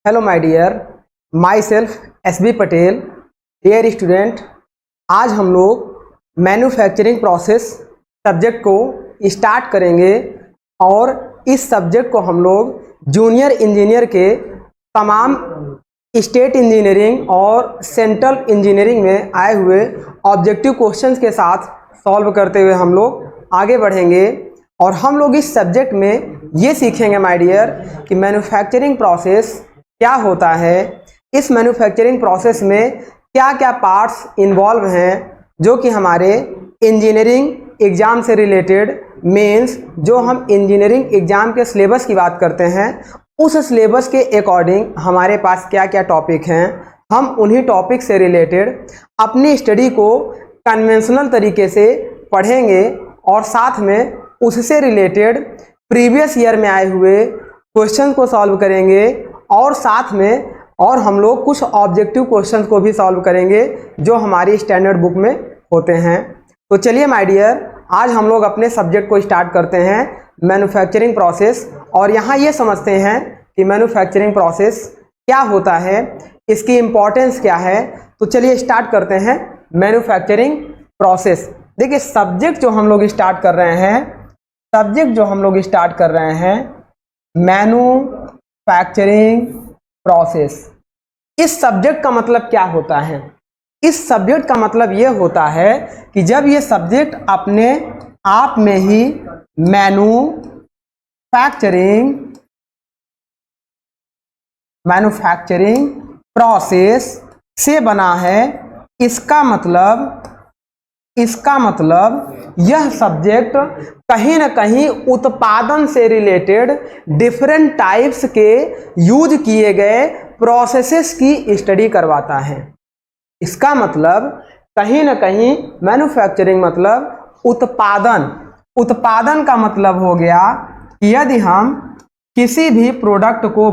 Hello my dear, myself SB Patel. Dear student, आज हम लोग मैन्युफैक्चरिंग प्रोसेस सब्जेक्ट को स्टार्ट करेंगे और इस सब्जेक्ट को हम लोग जूनियर इंजीनियर के तमाम स्टेट इंजीनियरिंग और सेंट्रल इंजीनियरिंग में आए हुए ऑब्जेक्टिव क्वेश्चंस के साथ सॉल्व करते हुए हम लोग आगे बढ़ेंगे। और हम लोग इस सब्जेक्ट में ये सीखेंगे माय डियर कि मैन्युफैक्चरिंग प्रोसेस क्या होता है, इस मैन्युफैक्चरिंग प्रोसेस में क्या क्या पार्ट्स इन्वॉल्व हैं जो कि हमारे इंजीनियरिंग एग्ज़ाम से रिलेटेड, मीन्स जो हम इंजीनियरिंग एग्ज़ाम के सिलेबस की बात करते हैं उस सिलेबस के अकॉर्डिंग हमारे पास क्या क्या टॉपिक हैं। हम उन्हीं टॉपिक से रिलेटेड अपनी स्टडी को कन्वेंशनल तरीके से पढ़ेंगे और साथ में उससे रिलेटेड प्रीवियस ईयर में आए हुए क्वेश्चन को सॉल्व करेंगे और साथ में और हम लोग कुछ ऑब्जेक्टिव क्वेश्चंस को भी सॉल्व करेंगे जो हमारी स्टैंडर्ड बुक में होते हैं। तो चलिए माय डियर, आज हम लोग अपने सब्जेक्ट को स्टार्ट करते हैं मैन्युफैक्चरिंग प्रोसेस। और यहाँ ये समझते हैं कि मैन्युफैक्चरिंग प्रोसेस क्या होता है, इसकी इम्पोर्टेंस क्या है। तो चलिए स्टार्ट करते हैं मैन्युफैक्चरिंग प्रोसेस। देखिए सब्जेक्ट जो हम लोग स्टार्ट कर रहे हैं मैन्युफैक्चरिंग प्रोसेस। इस सब्जेक्ट का मतलब क्या होता है? इस सब्जेक्ट का मतलब ये होता है कि जब ये सब्जेक्ट अपने आप में ही मैन्युफैक्चरिंग प्रोसेस से बना है, इसका मतलब यह सब्जेक्ट कहीं ना कहीं उत्पादन से रिलेटेड डिफरेंट टाइप्स के यूज किए गए प्रोसेसेस की स्टडी करवाता है। इसका मतलब कहीं ना कहीं मैन्युफैक्चरिंग मतलब उत्पादन का मतलब हो गया कि यदि हम किसी भी प्रोडक्ट को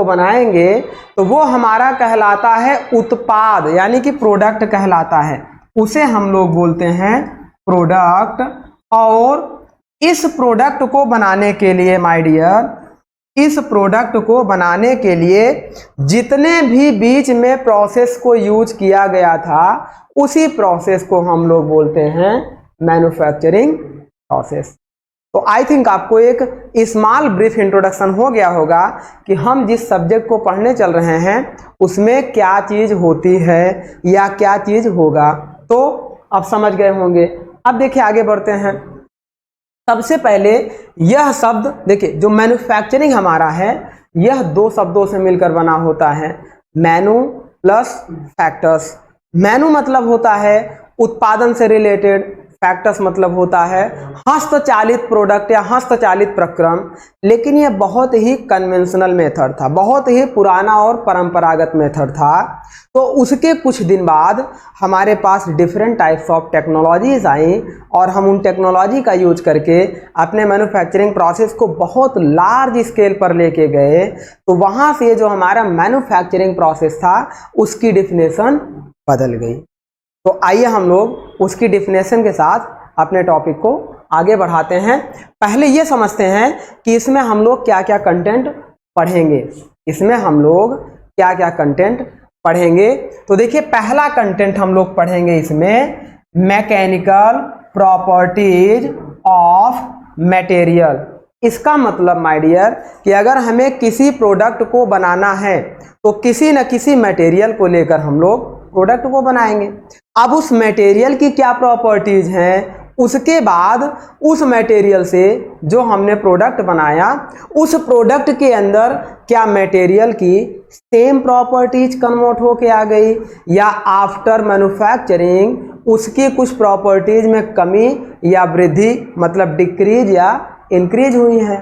बनाएंगे तो वो हमारा कहलाता है उत्पाद, यानी कि प्रोडक्ट कहलाता है, उसे हम लोग बोलते हैं प्रोडक्ट। और इस प्रोडक्ट को बनाने के लिए माय डियर, इस प्रोडक्ट को बनाने के लिए जितने भी बीच में प्रोसेस को यूज किया गया था उसी प्रोसेस को हम लोग बोलते हैं मैन्युफैक्चरिंग प्रोसेस। तो आई थिंक आपको एक स्मॉल ब्रीफ इंट्रोडक्शन हो गया होगा कि हम जिस सब्जेक्ट को पढ़ने चल रहे हैं उसमें क्या चीज़ होती है या क्या चीज़ होगा। तो अब समझ गए होंगे। अब देखिए आगे बढ़ते हैं। सबसे पहले यह शब्द देखिए, जो मैन्युफैक्चरिंग हमारा है यह दो शब्दों से मिलकर बना होता है, मैन्यू प्लस फैक्टर्स। मैन्यू मतलब होता है उत्पादन से रिलेटेड, फैक्टर्स मतलब होता है हस्तचालित प्रोडक्ट या हस्तचालित प्रक्रम। लेकिन यह बहुत ही कन्वेंशनल मेथड था, बहुत ही पुराना और परंपरागत मेथड था। तो उसके कुछ दिन बाद हमारे पास डिफरेंट टाइप्स ऑफ टेक्नोलॉजीज आई और हम उन टेक्नोलॉजी का यूज करके अपने मैन्युफैक्चरिंग प्रोसेस को बहुत लार्ज स्केल पर लेके गए। तो वहाँ से जो हमारा मैन्युफैक्चरिंग प्रोसेस था उसकी डिफिनेशन बदल गई। तो आइए हम लोग उसकी डिफिनेशन के साथ अपने टॉपिक को आगे बढ़ाते हैं। पहले ये समझते हैं कि इसमें हम लोग क्या क्या कंटेंट पढ़ेंगे। तो देखिए पहला कंटेंट हम लोग पढ़ेंगे इसमें मैकेनिकल प्रॉपर्टीज ऑफ मटेरियल। इसका मतलब माय डियर कि अगर हमें किसी प्रोडक्ट को बनाना है तो किसी न किसी मटेरियल को लेकर हम लोग प्रोडक्ट को बनाएंगे। अब उस मटेरियल की क्या प्रॉपर्टीज हैं, उसके बाद उस मटेरियल से जो हमने प्रोडक्ट बनाया उस प्रोडक्ट के अंदर क्या मटेरियल की सेम प्रॉपर्टीज कन्वर्ट होके आ गई या आफ्टर मैन्युफैक्चरिंग उसकी कुछ प्रॉपर्टीज में कमी या वृद्धि मतलब डिक्रीज या इंक्रीज हुई है।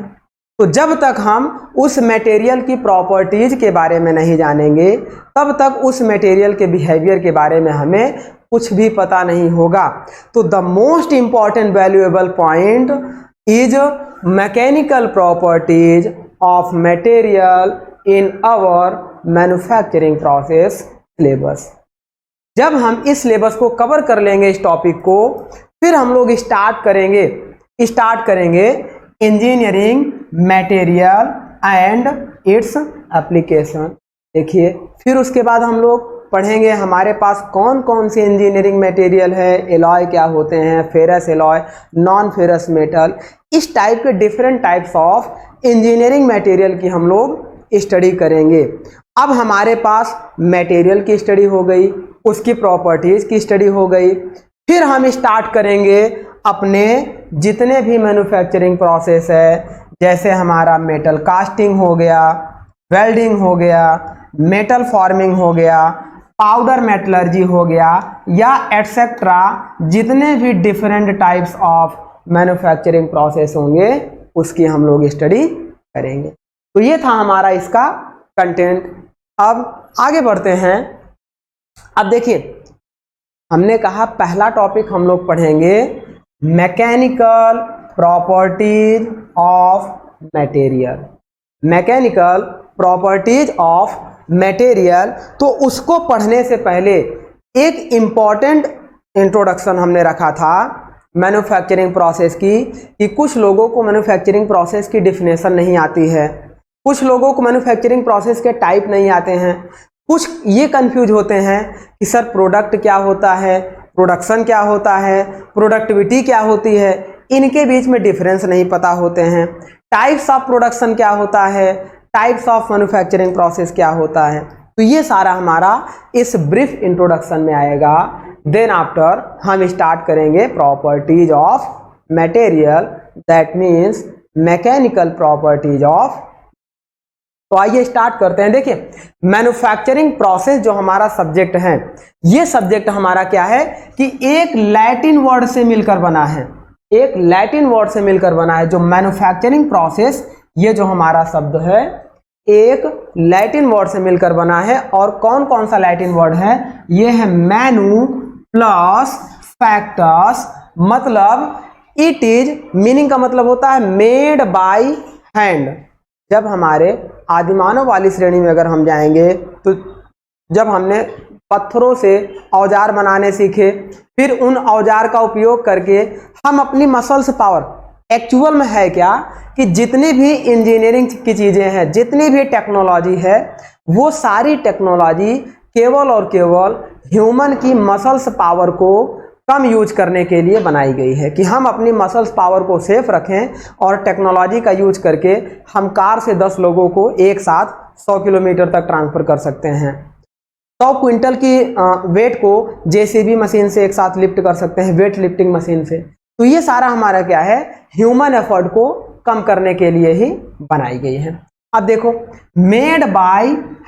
तो जब तक हम उस मटेरियल की प्रॉपर्टीज के बारे में नहीं जानेंगे तब तक उस मटेरियल के बिहेवियर के बारे में हमें कुछ भी पता नहीं होगा। तो the most important valuable point is mechanical properties of material in our manufacturing process syllabus. जब हम इस सिलेबस को कवर कर लेंगे इस टॉपिक को, फिर हम लोग स्टार्ट करेंगे engineering material and its application. देखिए फिर उसके बाद हम लोग पढ़ेंगे हमारे पास कौन कौन सी इंजीनियरिंग मटेरियल है, एलॉय क्या होते हैं, ferrous alloy, non ferrous metal, इस टाइप के different types of engineering material की हम लोग स्टडी करेंगे। अब हमारे पास मटेरियल की स्टडी हो गई, उसकी प्रॉपर्टीज की स्टडी हो गई, फिर हम स्टार्ट करेंगे अपने जितने भी मैन्युफैक्चरिंग प्रोसेस है, जैसे हमारा मेटल कास्टिंग हो गया, वेल्डिंग हो गया, मेटल फॉर्मिंग हो गया, पाउडर मेटलर्जी हो गया, या एटसेट्रा जितने भी different types of manufacturing process होंगे उसकी हम लोग स्टडी करेंगे। तो ये था हमारा इसका कंटेंट। अब आगे बढ़ते हैं। अब देखिए हमने कहा पहला टॉपिक हम लोग पढ़ेंगे mechanical properties of material. Mechanical properties of material, तो उसको पढ़ने से पहले एक इम्पॉर्टेंट इंट्रोडक्शन हमने रखा था मैन्युफैक्चरिंग प्रोसेस की, कि कुछ लोगों को मैन्युफैक्चरिंग प्रोसेस की डिफिनेशन नहीं आती है, कुछ लोगों को मैन्युफैक्चरिंग प्रोसेस के टाइप नहीं आते हैं, कुछ ये कंफ्यूज होते हैं कि सर प्रोडक्ट क्या होता है, प्रोडक्शन क्या होता है, प्रोडक्टिविटी क्या होती है, इनके बीच में डिफरेंस नहीं पता होते हैं, टाइप्स ऑफ प्रोडक्शन क्या होता है, टाइप्स ऑफ मैन्युफैक्चरिंग प्रोसेस क्या होता है। तो ये सारा हमारा इस ब्रीफ इंट्रोडक्शन में आएगा। देन आफ्टर हम स्टार्ट करेंगे properties of material, that means mechanical properties of. तो आइए स्टार्ट करते हैं। देखिए मैन्युफैक्चरिंग प्रोसेस जो हमारा सब्जेक्ट है, ये सब्जेक्ट हमारा क्या है कि एक लैटिन वर्ड से मिलकर बना है, एक लैटिन वर्ड से मिलकर बना है। जो मैन्युफैक्चरिंग प्रोसेस, ये जो हमारा शब्द है एक लैटिन वर्ड से मिलकर बना है। और कौन कौन सा लैटिन वर्ड है, ये है मैनु प्लस फैक्टस, मतलब इट इज, मीनिंग का मतलब होता है मेड बाय हैंड। जब हमारे आदिमानव वाली श्रेणी में अगर हम जाएंगे तो जब हमने पत्थरों से औजार बनाने सीखे, फिर उन औजार का उपयोग करके हम अपनी मसल्स पावर, एक्चुअल में है क्या कि जितनी भी इंजीनियरिंग की चीज़ें हैं, जितनी भी टेक्नोलॉजी है, वो सारी टेक्नोलॉजी केवल और केवल ह्यूमन की मसल्स पावर को कम यूज करने के लिए बनाई गई है, कि हम अपनी मसल्स पावर को सेफ रखें और टेक्नोलॉजी का यूज करके हम कार से 10 लोगों को एक साथ 100 किलोमीटर तक ट्रांसफर कर सकते हैं। 100 क्विंटल की वेट को जेसीबी मशीन से एक साथ लिफ्ट कर सकते हैं, वेट लिफ्टिंग मशीन से। तो ये सारा हमारा क्या है, ह्यूमन एफर्ट को कम करने के लिए ही बनाई गई है। अब देखो मेड बाय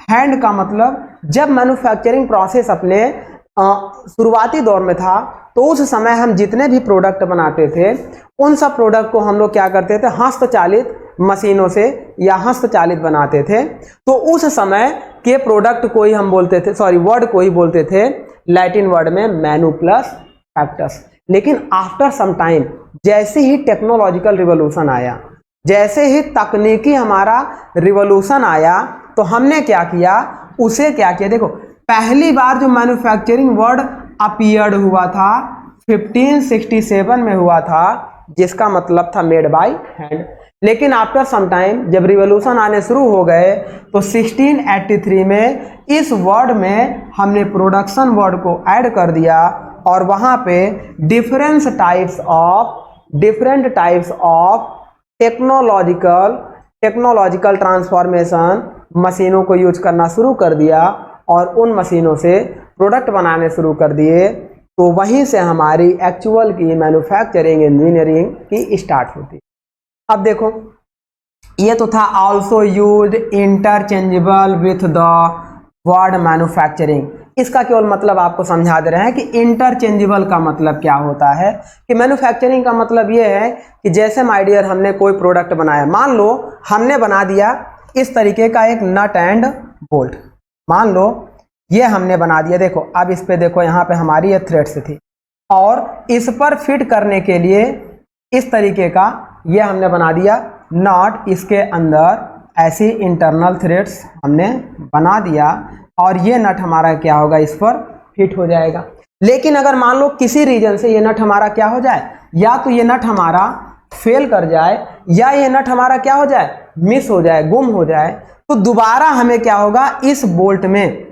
हैंड का मतलब, जब मैन्युफैक्चरिंग प्रोसेस अपने शुरुआती दौर में था तो उस समय हम जितने भी प्रोडक्ट बनाते थे उन सब प्रोडक्ट को हम लोग क्या करते थे, हस्तचालित मशीनों से या हस्तचालित बनाते थे। तो उस समय के प्रोडक्ट को ही हम बोलते थे, सॉरी वर्ड को ही बोलते थे लैटिन वर्ड में मैनु प्लस फैक्टस। लेकिन आफ्टर सम टाइम, जैसे ही टेक्नोलॉजिकल रिवोल्यूशन आया, जैसे ही तकनीकी हमारा रिवोल्यूशन आया, तो हमने क्या किया, उसे क्या किया, देखो पहली बार जो मैन्युफैक्चरिंग वर्ड अपीयर्ड हुआ था 1567 में हुआ था, जिसका मतलब था मेड बाय हैंड। लेकिन आफ्टर सम टाइम जब रिवोल्यूशन आने शुरू हो गए तो 1683 में इस वर्ड में हमने प्रोडक्शन वर्ड को ऐड कर दिया, और वहां पे different types of technological transformation मशीनों को यूज करना शुरू कर दिया, और उन मशीनों से प्रोडक्ट बनाने शुरू कर दिए। तो वहीं से हमारी एक्चुअल की मैन्युफैक्चरिंग इंजीनियरिंग की स्टार्ट होती। अब देखो ये तो था also used interchangeable with the word manufacturing. इसका केवल मतलब आपको समझा दे रहे हैं कि इंटरचेंजेबल का मतलब क्या होता है, कि मैन्युफैक्चरिंग का मतलब ये है कि जैसे माय डियर हमने कोई प्रोडक्ट बनाया, मान लो हमने बना दिया इस तरीके का एक नट एंड बोल्ट, मान लो ये हमने बना दिया। देखो अब इस पे देखो, यहाँ पे हमारी ये थ्रेड्स थी, और इस पर फिट करने के लिए इस तरीके का ये हमने बना दिया नट, इसके अंदर ऐसी इंटरनल थ्रेड्स हमने बना दिया, और ये नट हमारा क्या होगा, इस पर फिट हो जाएगा। लेकिन अगर मान लो किसी रीजन से ये नट हमारा क्या हो जाए, या तो ये नट हमारा फेल कर जाए या ये नट हमारा क्या हो जाए, मिस हो जाए, गुम हो जाए, तो दोबारा हमें क्या होगा, इस बोल्ट में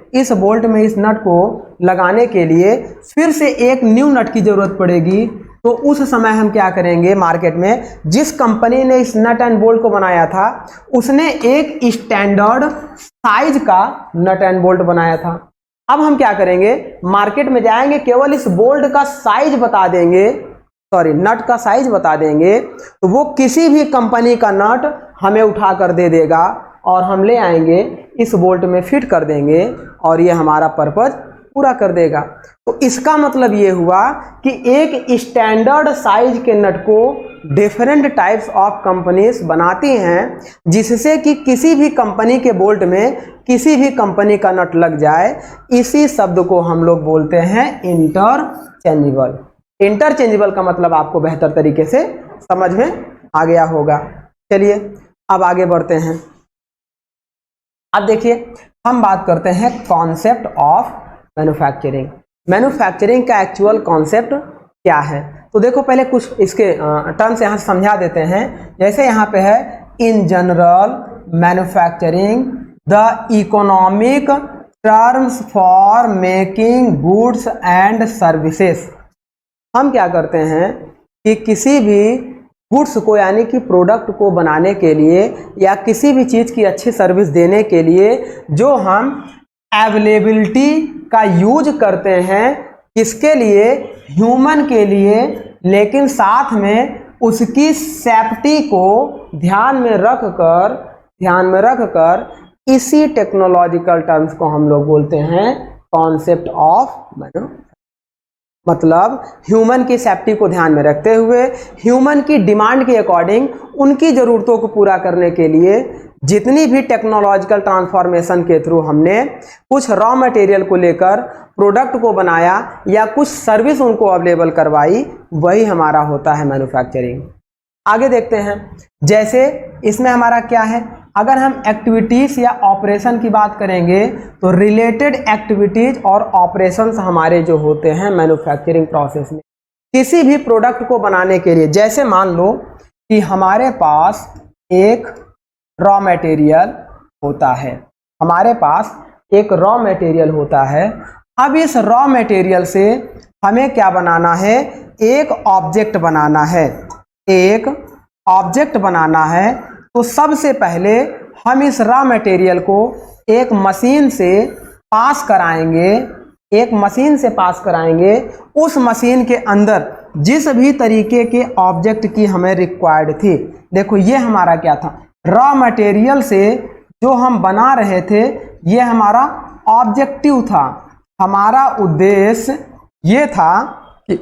इस नट को लगाने के लिए फिर से एक न्यू नट की जरूरत पड़ेगी। तो उस समय हम क्या करेंगे, मार्केट में जिस कंपनी ने इस नट एंड बोल्ट को बनाया था उसने एक स्टैंडर्ड साइज का नट एंड बोल्ट बनाया था। अब हम क्या करेंगे, मार्केट में जाएंगे, केवल इस बोल्ट का साइज बता देंगे, सॉरी नट का साइज बता देंगे, तो वो किसी भी कंपनी का नट हमें उठा कर दे देगा और हम ले आएंगे, इस बोल्ट में फिट कर देंगे और ये हमारा पर्पज पूरा कर देगा। तो इसका मतलब ये हुआ कि एक स्टैंडर्ड साइज के नट को डिफरेंट टाइप्स ऑफ कंपनीज बनाती हैं, जिससे कि किसी भी कंपनी के बोल्ट में किसी भी कंपनी का नट लग जाए। इसी शब्द को हम लोग बोलते हैं इंटरचेंजेबल। इंटरचेंजेबल का मतलब आपको बेहतर तरीके से समझ में आ गया होगा। चलिए अब आगे बढ़ते हैं। अब देखिए हम बात करते हैं कॉन्सेप्ट ऑफ मैन्युफैक्चरिंग। मैन्युफैक्चरिंग का एक्चुअल कॉन्सेप्ट क्या है, तो देखो पहले कुछ इसके टर्म्स यहाँ समझा देते हैं। जैसे यहाँ पे है, in general manufacturing the economic terms for making goods and services. हम क्या करते हैं कि किसी भी गुड्स को यानी कि प्रोडक्ट को बनाने के लिए या किसी भी चीज़ की अच्छी सर्विस देने के लिए जो हम अवेलेबिलिटी का यूज करते हैं, किसके लिए, ह्यूमन के लिए, लेकिन साथ में उसकी सेफ्टी को ध्यान में रखकर इसी टेक्नोलॉजिकल टर्म्स को हम लोग बोलते हैं कॉन्सेप्ट ऑफ मैन्युफैक्चरिंग। मतलब ह्यूमन की सेफ्टी को ध्यान में रखते हुए, ह्यूमन की डिमांड के अकॉर्डिंग उनकी ज़रूरतों को पूरा करने के लिए जितनी भी टेक्नोलॉजिकल ट्रांसफॉर्मेशन के थ्रू हमने कुछ रॉ मटेरियल को लेकर प्रोडक्ट को बनाया या कुछ सर्विस उनको अवेलेबल करवाई, वही हमारा होता है मैन्युफैक्चरिंग। आगे देखते हैं, जैसे इसमें हमारा क्या है, अगर हम एक्टिविटीज़ या ऑपरेशन की बात करेंगे तो रिलेटेड एक्टिविटीज़ और ऑपरेशंस हमारे जो होते हैं मैन्युफैक्चरिंग प्रोसेस में किसी भी प्रोडक्ट को बनाने के लिए। जैसे मान लो कि हमारे पास एक रॉ मटेरियल होता है, अब इस रॉ मटेरियल से हमें क्या बनाना है, एक ऑब्जेक्ट बनाना है। तो सबसे पहले हम इस रॉ मटेरियल को एक मशीन से पास कराएंगे, उस मशीन के अंदर जिस भी तरीके के ऑब्जेक्ट की हमें रिक्वायर्ड थी। देखो ये हमारा क्या था, रॉ मटेरियल से जो हम बना रहे थे ये हमारा ऑब्जेक्टिव था। हमारा उद्देश्य ये था कि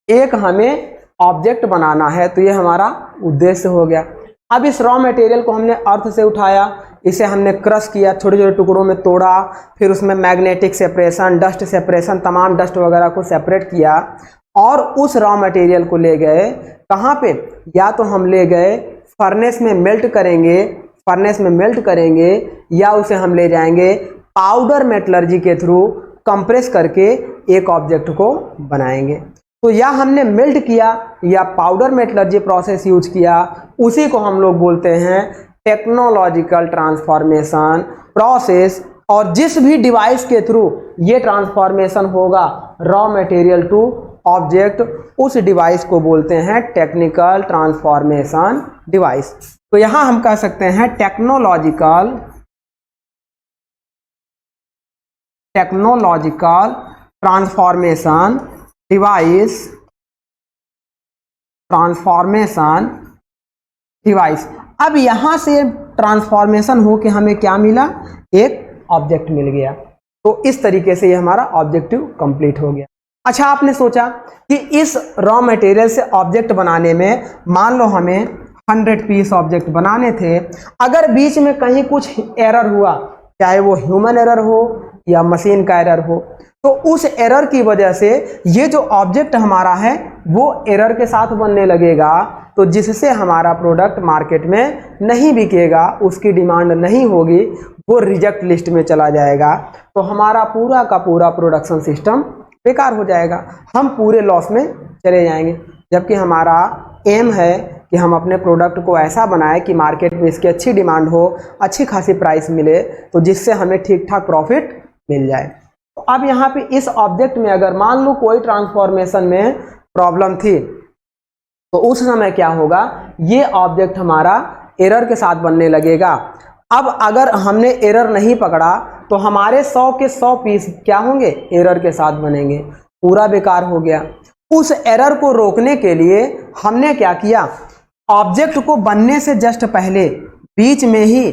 एक हमें ऑब्जेक्ट बनाना है, तो ये हमारा उद्देश्य हो गया। अब इस रॉ मटेरियल को हमने अर्थ से उठाया, इसे हमने क्रश किया, छोटे छोटे टुकड़ों में तोड़ा, फिर उसमें मैग्नेटिक सेपरेशन, डस्ट सेपरेशन, तमाम डस्ट वगैरह को सेपरेट किया और उस रॉ मटेरियल को ले गए कहाँ पे, या तो हम ले गए फर्नेस में मेल्ट करेंगे या उसे हम ले जाएंगे पाउडर मेटलर्जी के थ्रू कंप्रेस करके एक ऑब्जेक्ट को बनाएंगे। तो या हमने मेल्ट किया या पाउडर मेटलर्जी प्रोसेस यूज किया, उसी को हम लोग बोलते हैं टेक्नोलॉजिकल ट्रांसफॉर्मेशन प्रोसेस। और जिस भी डिवाइस के थ्रू ये ट्रांसफॉर्मेशन होगा रॉ मटेरियल टू ऑब्जेक्ट, उस डिवाइस को बोलते हैं टेक्निकल ट्रांसफॉर्मेशन डिवाइस। तो यहां हम कह सकते हैं टेक्नोलॉजिकल ट्रांसफॉर्मेशन डिवाइस। अब यहां से ट्रांसफॉर्मेशन हो के हमें क्या मिला, एक ऑब्जेक्ट मिल गया। तो इस तरीके से ये हमारा ऑब्जेक्टिव कंप्लीट हो गया। अच्छा, आपने सोचा कि इस रॉ मटेरियल से ऑब्जेक्ट बनाने में मान लो हमें 100 पीस ऑब्जेक्ट बनाने थे, अगर बीच में कहीं कुछ एरर हुआ, चाहे वो ह्यूमन एरर हो या मशीन का एरर हो, तो उस एरर की वजह से ये जो ऑब्जेक्ट हमारा है वो एरर के साथ बनने लगेगा, तो जिससे हमारा प्रोडक्ट मार्केट में नहीं बिकेगा, उसकी डिमांड नहीं होगी, वो रिजेक्ट लिस्ट में चला जाएगा। तो हमारा पूरा का पूरा प्रोडक्शन सिस्टम बेकार हो जाएगा, हम पूरे लॉस में चले जाएंगे। जबकि हमारा एम है कि हम अपने प्रोडक्ट को ऐसा बनाएं कि मार्केट में इसकी अच्छी डिमांड हो, अच्छी खासी प्राइस मिले, तो जिससे हमें ठीक ठाक प्रॉफिट मिल जाए। तो अब यहाँ पे इस ऑब्जेक्ट में अगर मान लो कोई ट्रांसफॉर्मेशन में प्रॉब्लम थी, तो उस समय क्या होगा, ये ऑब्जेक्ट हमारा एरर के साथ बनने लगेगा। अब अगर हमने एरर नहीं पकड़ा तो हमारे 100 के 100 पीस क्या होंगे, एरर के साथ बनेंगे, पूरा बेकार हो गया। उस एरर को रोकने के लिए हमने क्या किया, ऑब्जेक्ट को बनने से जस्ट पहले बीच में ही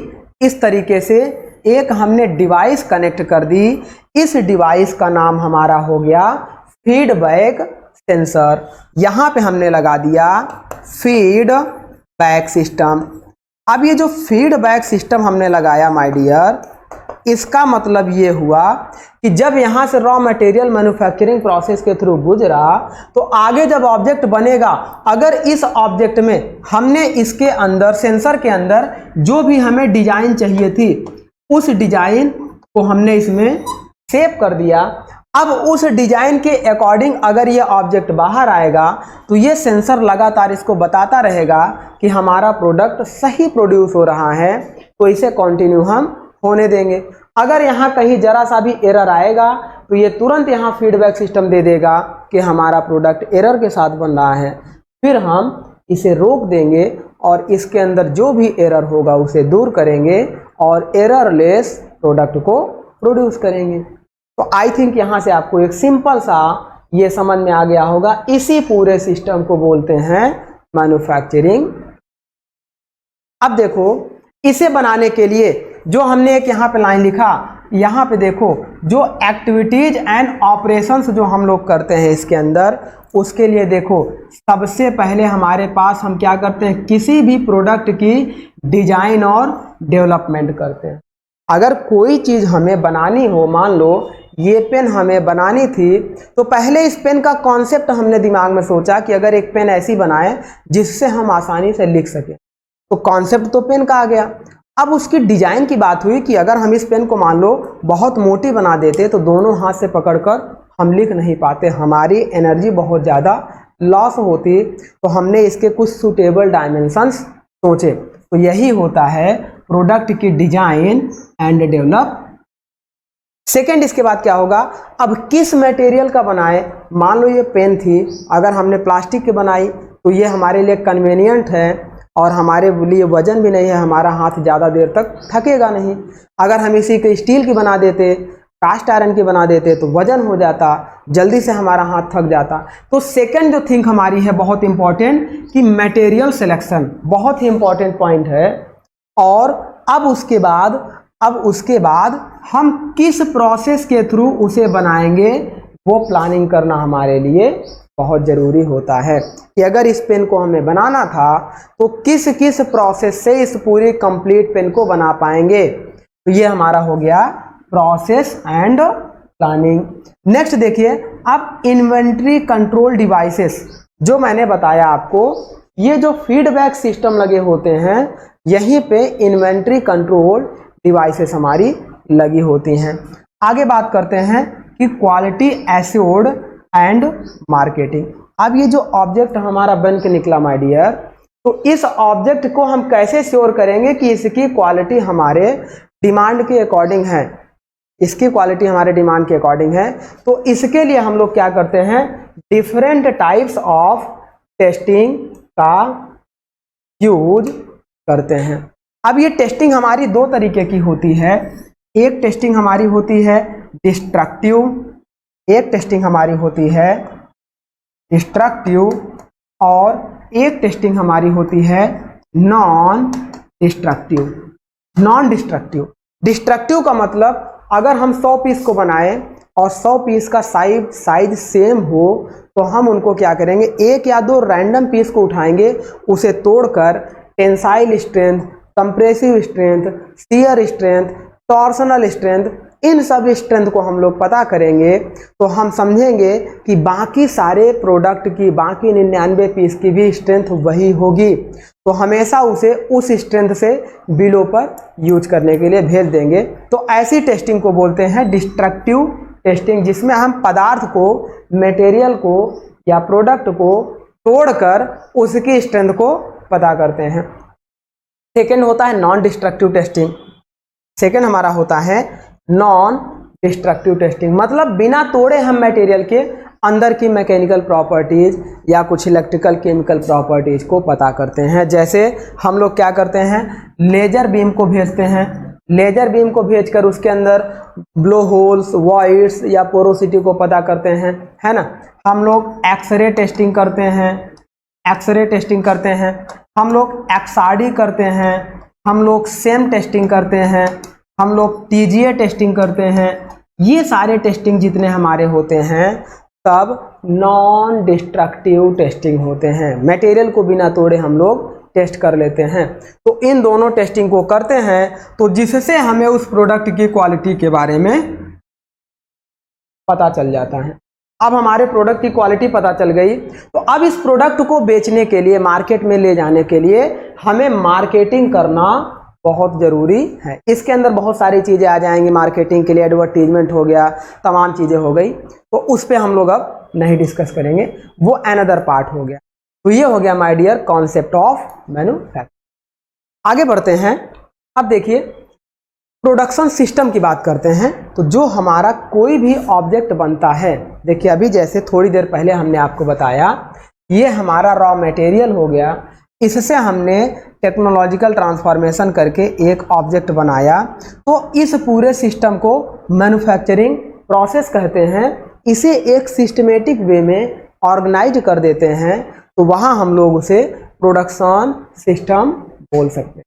इस तरीके से एक हमने डिवाइस कनेक्ट कर दी। इस डिवाइस का नाम हमारा हो गया फीडबैक सेंसर। यहां पे हमने लगा दिया फीडबैक सिस्टम। अब ये जो फीडबैक सिस्टम हमने लगाया माय डियर, इसका मतलब ये हुआ कि जब यहाँ से रॉ मटेरियल मैन्युफैक्चरिंग प्रोसेस के थ्रू गुजरा, तो आगे जब ऑब्जेक्ट बनेगा, अगर इस ऑब्जेक्ट में हमने इसके अंदर सेंसर के अंदर जो भी हमें डिजाइन चाहिए थी, उस डिजाइन को हमने इसमें सेव कर दिया। अब उस डिजाइन के अकॉर्डिंग अगर ये ऑब्जेक्ट बाहर आएगा, तो ये सेंसर लगातार इसको बताता रहेगा कि हमारा प्रोडक्ट सही प्रोड्यूस हो रहा है, तो इसे कंटिन्यू हम होने देंगे। अगर यहाँ कहीं जरा सा भी एरर आएगा, तो ये तुरंत यहाँ फीडबैक सिस्टम दे देगा कि हमारा प्रोडक्ट एरर के साथ बन रहा है। फिर हम इसे रोक देंगे और इसके अंदर जो भी एरर होगा उसे दूर करेंगे और एररलेस प्रोडक्ट को प्रोड्यूस करेंगे। तो आई थिंक यहाँ से आपको एक सिंपल सा ये समझ में आ गया होगा। इसी पूरे सिस्टम को बोलते हैं मैन्युफैक्चरिंग। अब देखो, इसे बनाने के लिए जो हमने एक यहाँ पे लाइन लिखा, यहाँ पे देखो जो एक्टिविटीज एंड ऑपरेशंस जो हम लोग करते हैं इसके अंदर, उसके लिए देखो सबसे पहले हमारे पास हम क्या करते हैं, किसी भी प्रोडक्ट की डिजाइन और डेवलपमेंट करते हैं। अगर कोई चीज़ हमें बनानी हो, मान लो ये पेन हमें बनानी थी, तो पहले इस पेन का कॉन्सेप्ट हमने दिमाग में सोचा कि अगर एक पेन ऐसी बनाए जिससे हम आसानी से लिख सकें, तो कॉन्सेप्ट तो पेन का आ गया। अब उसकी डिजाइन की बात हुई कि अगर हम इस पेन को मान लो बहुत मोटी बना देते, तो दोनों हाथ से पकड़कर हम लिख नहीं पाते, हमारी एनर्जी बहुत ज़्यादा लॉस होती। तो हमने इसके कुछ सूटेबल डायमेंशंस सोचे। तो यही होता है प्रोडक्ट की डिजाइन एंड डेवलप। सेकेंड, इसके बाद क्या होगा, अब किस मटेरियल का बनाए। मान लो ये पेन थी, अगर हमने प्लास्टिक की बनाई तो ये हमारे लिए कन्वीनियंट है और हमारे लिए वजन भी नहीं है, हमारा हाथ ज़्यादा देर तक थकेगा नहीं। अगर हम इसी को स्टील की बना देते, कास्ट आयरन की बना देते, तो वजन हो जाता, जल्दी से हमारा हाथ थक जाता। तो सेकंड जो थिंग हमारी है बहुत इंपॉर्टेंट, कि मटेरियल सिलेक्शन बहुत ही इंपॉर्टेंट पॉइंट है। और अब उसके बाद हम किस प्रोसेस के थ्रू उसे बनाएंगे, वो प्लानिंग करना हमारे लिए बहुत ज़रूरी होता है कि अगर इस पेन को हमें बनाना था तो किस किस प्रोसेस से इस पूरी कंप्लीट पेन को बना पाएंगे। तो ये हमारा हो गया प्रोसेस एंड प्लानिंग। नेक्स्ट देखिए, अब इन्वेंट्री कंट्रोल डिवाइसेस जो मैंने बताया आपको, ये जो फीडबैक सिस्टम लगे होते हैं, यहीं पे इन्वेंट्री कंट्रोल डिवाइसेस हमारी लगी होती हैं। आगे बात करते हैं कि क्वालिटी एश्योर्ड एंड मार्केटिंग। अब ये जो ऑब्जेक्ट हमारा बन के निकला माय डियर, तो इस ऑब्जेक्ट को हम कैसे श्योर करेंगे कि इसकी क्वालिटी हमारे डिमांड के अकॉर्डिंग है, इसकी क्वालिटी हमारे डिमांड के अकॉर्डिंग है। तो इसके लिए हम लोग क्या करते हैं, डिफरेंट टाइप्स ऑफ टेस्टिंग का यूज करते हैं। अब ये टेस्टिंग हमारी दो तरीके की होती है। एक टेस्टिंग हमारी होती है डिस्ट्रक्टिव, एक टेस्टिंग हमारी होती है डिस्ट्रक्टिव, और एक टेस्टिंग हमारी होती है non destructive. Non destructive, destructive का मतलब अगर हम 100 पीस को बनाएं और 100 पीस का साइज सेम हो, तो हम उनको क्या करेंगे, एक या दो रैंडम पीस को उठाएंगे, उसे तोड़कर tensile strength, compressive strength, shear strength, torsional strength, इन सब स्ट्रेंथ को हम लोग पता करेंगे, तो हम समझेंगे कि बाकी सारे प्रोडक्ट की, बाकी 99 पीस की भी स्ट्रेंथ वही होगी। तो हमेशा उसे उस स्ट्रेंथ से बिलो पर यूज करने के लिए भेज देंगे। तो ऐसी टेस्टिंग को बोलते हैं डिस्ट्रक्टिव टेस्टिंग, जिसमें हम पदार्थ को, मटेरियल को या प्रोडक्ट को तोड़कर उसकी स्ट्रेंथ को पता करते हैं। सेकेंड होता है नॉन डिस्ट्रक्टिव टेस्टिंग। सेकेंड हमारा होता है नॉन डिस्ट्रक्टिव टेस्टिंग, मतलब बिना तोड़े हम मटेरियल के अंदर की मैकेनिकल प्रॉपर्टीज या कुछ इलेक्ट्रिकल केमिकल प्रॉपर्टीज को पता करते हैं। जैसे हम लोग क्या करते हैं, लेजर बीम को भेजते हैं, लेजर बीम को भेजकर उसके अंदर ब्लो होल्स, वॉइड्स या पोरोसिटी को पता करते हैं, है ना। हम लोग एक्सरे टेस्टिंग करते हैं, एक्सरे टेस्टिंग करते हैं, हम लोग एक्सआरडी करते हैं, हम लोग सेम टेस्टिंग करते हैं, हम लोग टीजीए टेस्टिंग करते हैं। ये सारे टेस्टिंग जितने हमारे होते हैं सब नॉन डिस्ट्रक्टिव टेस्टिंग होते हैं। मटेरियल को बिना तोड़े हम लोग टेस्ट कर लेते हैं। तो इन दोनों टेस्टिंग को करते हैं तो जिससे हमें उस प्रोडक्ट की क्वालिटी के बारे में पता चल जाता है। अब हमारे प्रोडक्ट की क्वालिटी पता चल गई, तो अब इस प्रोडक्ट को बेचने के लिए, मार्केट में ले जाने के लिए हमें मार्केटिंग करना बहुत ज़रूरी है। इसके अंदर बहुत सारी चीज़ें आ जाएंगी मार्केटिंग के लिए, एडवर्टीजमेंट हो गया, तमाम चीज़ें हो गई, तो उस पर हम लोग अब नहीं डिस्कस करेंगे, वो अनदर पार्ट हो गया। तो ये हो गया my dear concept of manufacturing. आगे बढ़ते हैं। अब देखिए प्रोडक्शन सिस्टम की बात करते हैं। तो जो हमारा कोई भी ऑब्जेक्ट बनता है, देखिए अभी जैसे थोड़ी देर पहले हमने आपको बताया ये हमारा रॉ मटेरियल हो गया, इससे हमने टेक्नोलॉजिकल ट्रांसफॉर्मेशन करके एक ऑब्जेक्ट बनाया। तो इस पूरे सिस्टम को मैन्युफैक्चरिंग प्रोसेस कहते हैं। इसे एक सिस्टमेटिक वे में ऑर्गेनाइज कर देते हैं, तो वहाँ हम लोग उसे प्रोडक्शन सिस्टम बोल सकते हैं।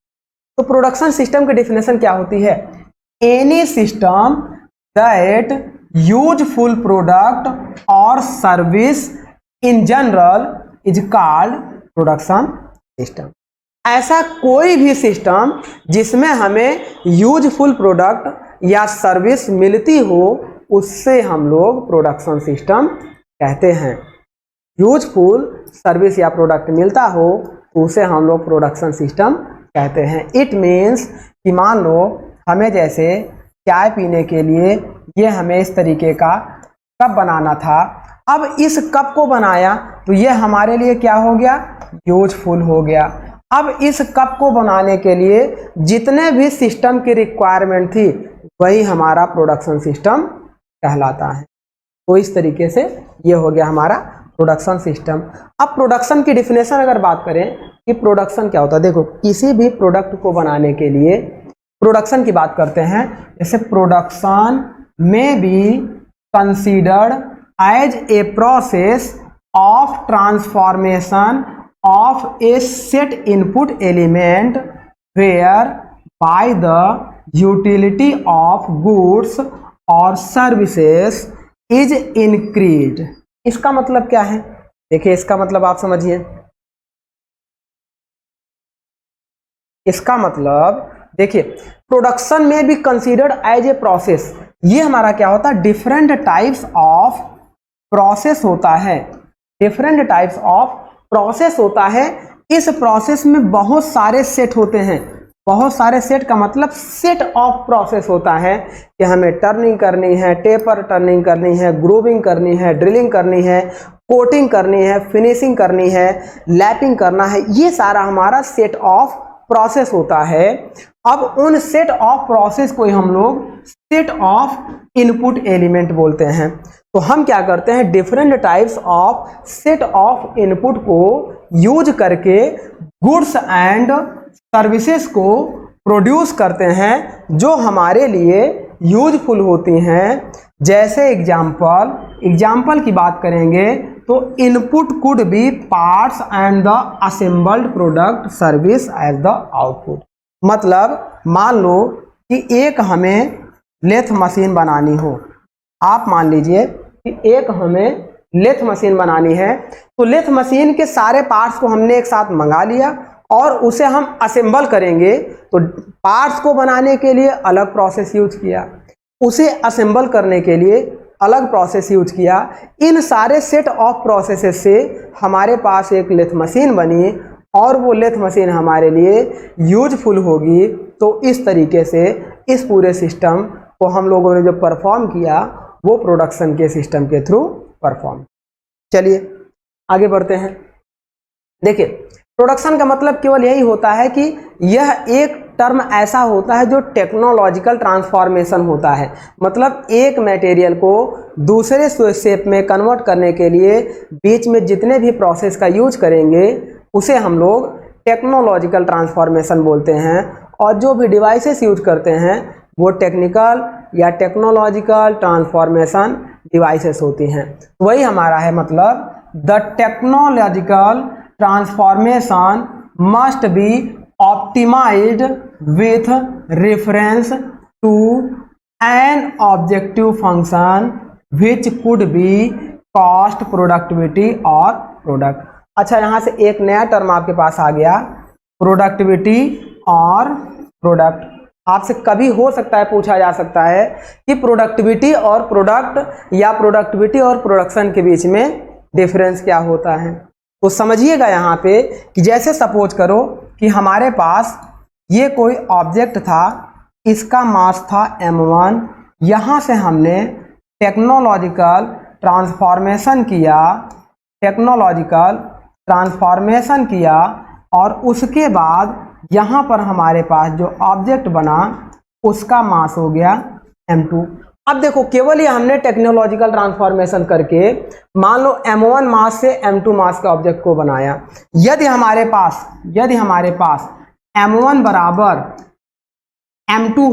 तो प्रोडक्शन सिस्टम की डेफिनेशन क्या होती है? Any system that useful product और service in general is called production system. ऐसा कोई भी सिस्टम जिसमें हमें यूजफुल प्रोडक्ट या सर्विस मिलती हो, उससे हम लोग प्रोडक्शन सिस्टम कहते हैं। यूजफुल सर्विस या प्रोडक्ट मिलता हो तो उसे हम लोग प्रोडक्शन सिस्टम कहते हैं। इट मीन्स कि मान लो हमें जैसे चाय पीने के लिए ये हमें इस तरीके का कप बनाना था, अब इस कप को बनाया तो ये हमारे लिए क्या हो गया? यूजफुल हो गया। अब इस कप को बनाने के लिए जितने भी सिस्टम की रिक्वायरमेंट थी वही हमारा प्रोडक्शन सिस्टम कहलाता है। तो इस तरीके से ये हो गया हमारा प्रोडक्शन सिस्टम। अब प्रोडक्शन की डिफिनेशन अगर बात करें कि प्रोडक्शन क्या होता है, देखो किसी भी प्रोडक्ट को बनाने के लिए प्रोडक्शन की बात करते हैं। जैसे प्रोडक्शन में be considered as a process of transformation of a set input element whereby the utility of goods or services is increased। इसका मतलब क्या है? देखिए इसका मतलब आप समझिए, इसका मतलब देखिए प्रोडक्शन में भी कंसीडर्ड एज ए प्रोसेस, ये हमारा क्या होता है? डिफरेंट टाइप्स ऑफ प्रोसेस होता है, डिफरेंट टाइप्स ऑफ प्रोसेस होता है। इस प्रोसेस में बहुत सारे सेट होते हैं। बहुत सारे सेट का मतलब सेट ऑफ प्रोसेस होता है कि हमें टर्निंग करनी है, टेपर टर्निंग करनी है, ग्रूविंग करनी है, ड्रिलिंग करनी है, कोटिंग करनी है, फिनिशिंग करनी है, लैपिंग करना है। ये सारा हमारा सेट ऑफ प्रोसेस होता है। अब उन सेट ऑफ प्रोसेस को हम लोग सेट ऑफ इनपुट एलिमेंट बोलते हैं। तो हम क्या करते हैं? Different types of set of input को यूज करके गुड्स एंड सर्विसेज को प्रोड्यूस करते हैं जो हमारे लिए यूजफुल होती हैं। जैसे एग्जाम्पल की बात करेंगे तो input could be parts and the assembled product service as the output. मतलब मान लो कि एक हमें लेथ मशीन बनानी हो, आप मान लीजिए कि एक हमें लेथ मशीन बनानी है, तो लेथ मशीन के सारे पार्ट्स को हमने एक साथ मंगा लिया और उसे हम असेंबल करेंगे। तो पार्ट्स को बनाने के लिए अलग प्रोसेस यूज किया, उसे असेंबल करने के लिए अलग प्रोसेस यूज किया। इन सारे सेट ऑफ प्रोसेसेस से हमारे पास एक लेथ मशीन बनी और वो लेथ मशीन हमारे लिए यूजफुल होगी। तो इस तरीके से इस पूरे सिस्टम को हम लोगों ने जो परफॉर्म किया वो प्रोडक्शन के सिस्टम के थ्रू परफॉर्म। चलिए आगे बढ़ते हैं। देखिए प्रोडक्शन का मतलब केवल यही होता है कि यह एक टर्म ऐसा होता है जो टेक्नोलॉजिकल ट्रांसफॉर्मेशन होता है, मतलब एक मटेरियल को दूसरे शेप में कन्वर्ट करने के लिए बीच में जितने भी प्रोसेस का यूज करेंगे उसे हम लोग टेक्नोलॉजिकल ट्रांसफॉर्मेशन बोलते हैं। और जो भी डिवाइसेस यूज करते हैं वो टेक्निकल या टेक्नोलॉजिकल ट्रांसफॉर्मेशन डिवाइसेस होती हैं। वही हमारा है मतलब the technological transformation must be optimised with reference to an objective function which could be cost, productivity और प्रोडक्ट। अच्छा, यहाँ से एक नया टर्म आपके पास आ गया, प्रोडक्टिविटी और प्रोडक्ट। आपसे कभी हो सकता है पूछा जा सकता है कि प्रोडक्टिविटी और प्रोडक्ट या प्रोडक्टिविटी और प्रोडक्शन के बीच में डिफरेंस क्या होता है। तो समझिएगा यहाँ पे कि जैसे सपोज करो कि हमारे पास ये कोई ऑब्जेक्ट था, इसका मास था m1, यहाँ से हमने टेक्नोलॉजिकल ट्रांसफॉर्मेशन किया और उसके बाद यहाँ पर हमारे पास जो ऑब्जेक्ट बना उसका मास हो गया m2। अब देखो, केवल ये हमने टेक्नोलॉजिकल ट्रांसफॉर्मेशन करके मान लो m1 मास से m2 मास के ऑब्जेक्ट को बनाया। यदि हमारे पास m1 बराबर m2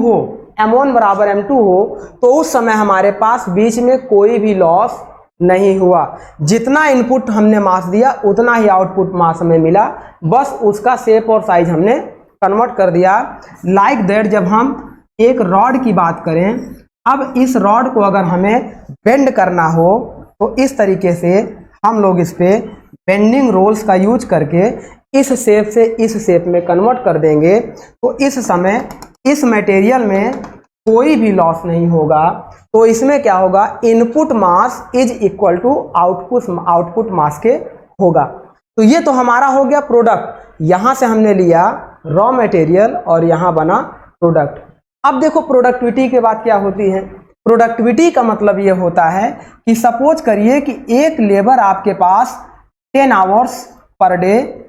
हो तो उस समय हमारे पास बीच में कोई भी लॉस नहीं हुआ। जितना इनपुट हमने मास दिया उतना ही आउटपुट मास हमें मिला, बस उसका शेप और साइज हमने कन्वर्ट कर दिया। लाइक दैट जब हम एक रॉड की बात करें, अब इस रॉड को अगर हमें बेंड करना हो तो इस तरीके से हम लोग इस पे बेंडिंग रोल्स का यूज करके इस शेप से इस शेप में कन्वर्ट कर देंगे, तो इस समय इस मटेरियल में कोई भी लॉस नहीं होगा। तो इसमें क्या होगा, input mass is equal to output mass के होगा। तो ये तो हमारा हो गया प्रोडक्ट, यहाँ से हमने लिया रॉ मटेरियल और यहाँ बना प्रोडक्ट। अब देखो प्रोडक्टिविटी के बाद क्या होती है। प्रोडक्टिविटी का मतलब ये होता है कि सपोज करिए कि एक लेबर आपके पास 10 आवर्स पर डे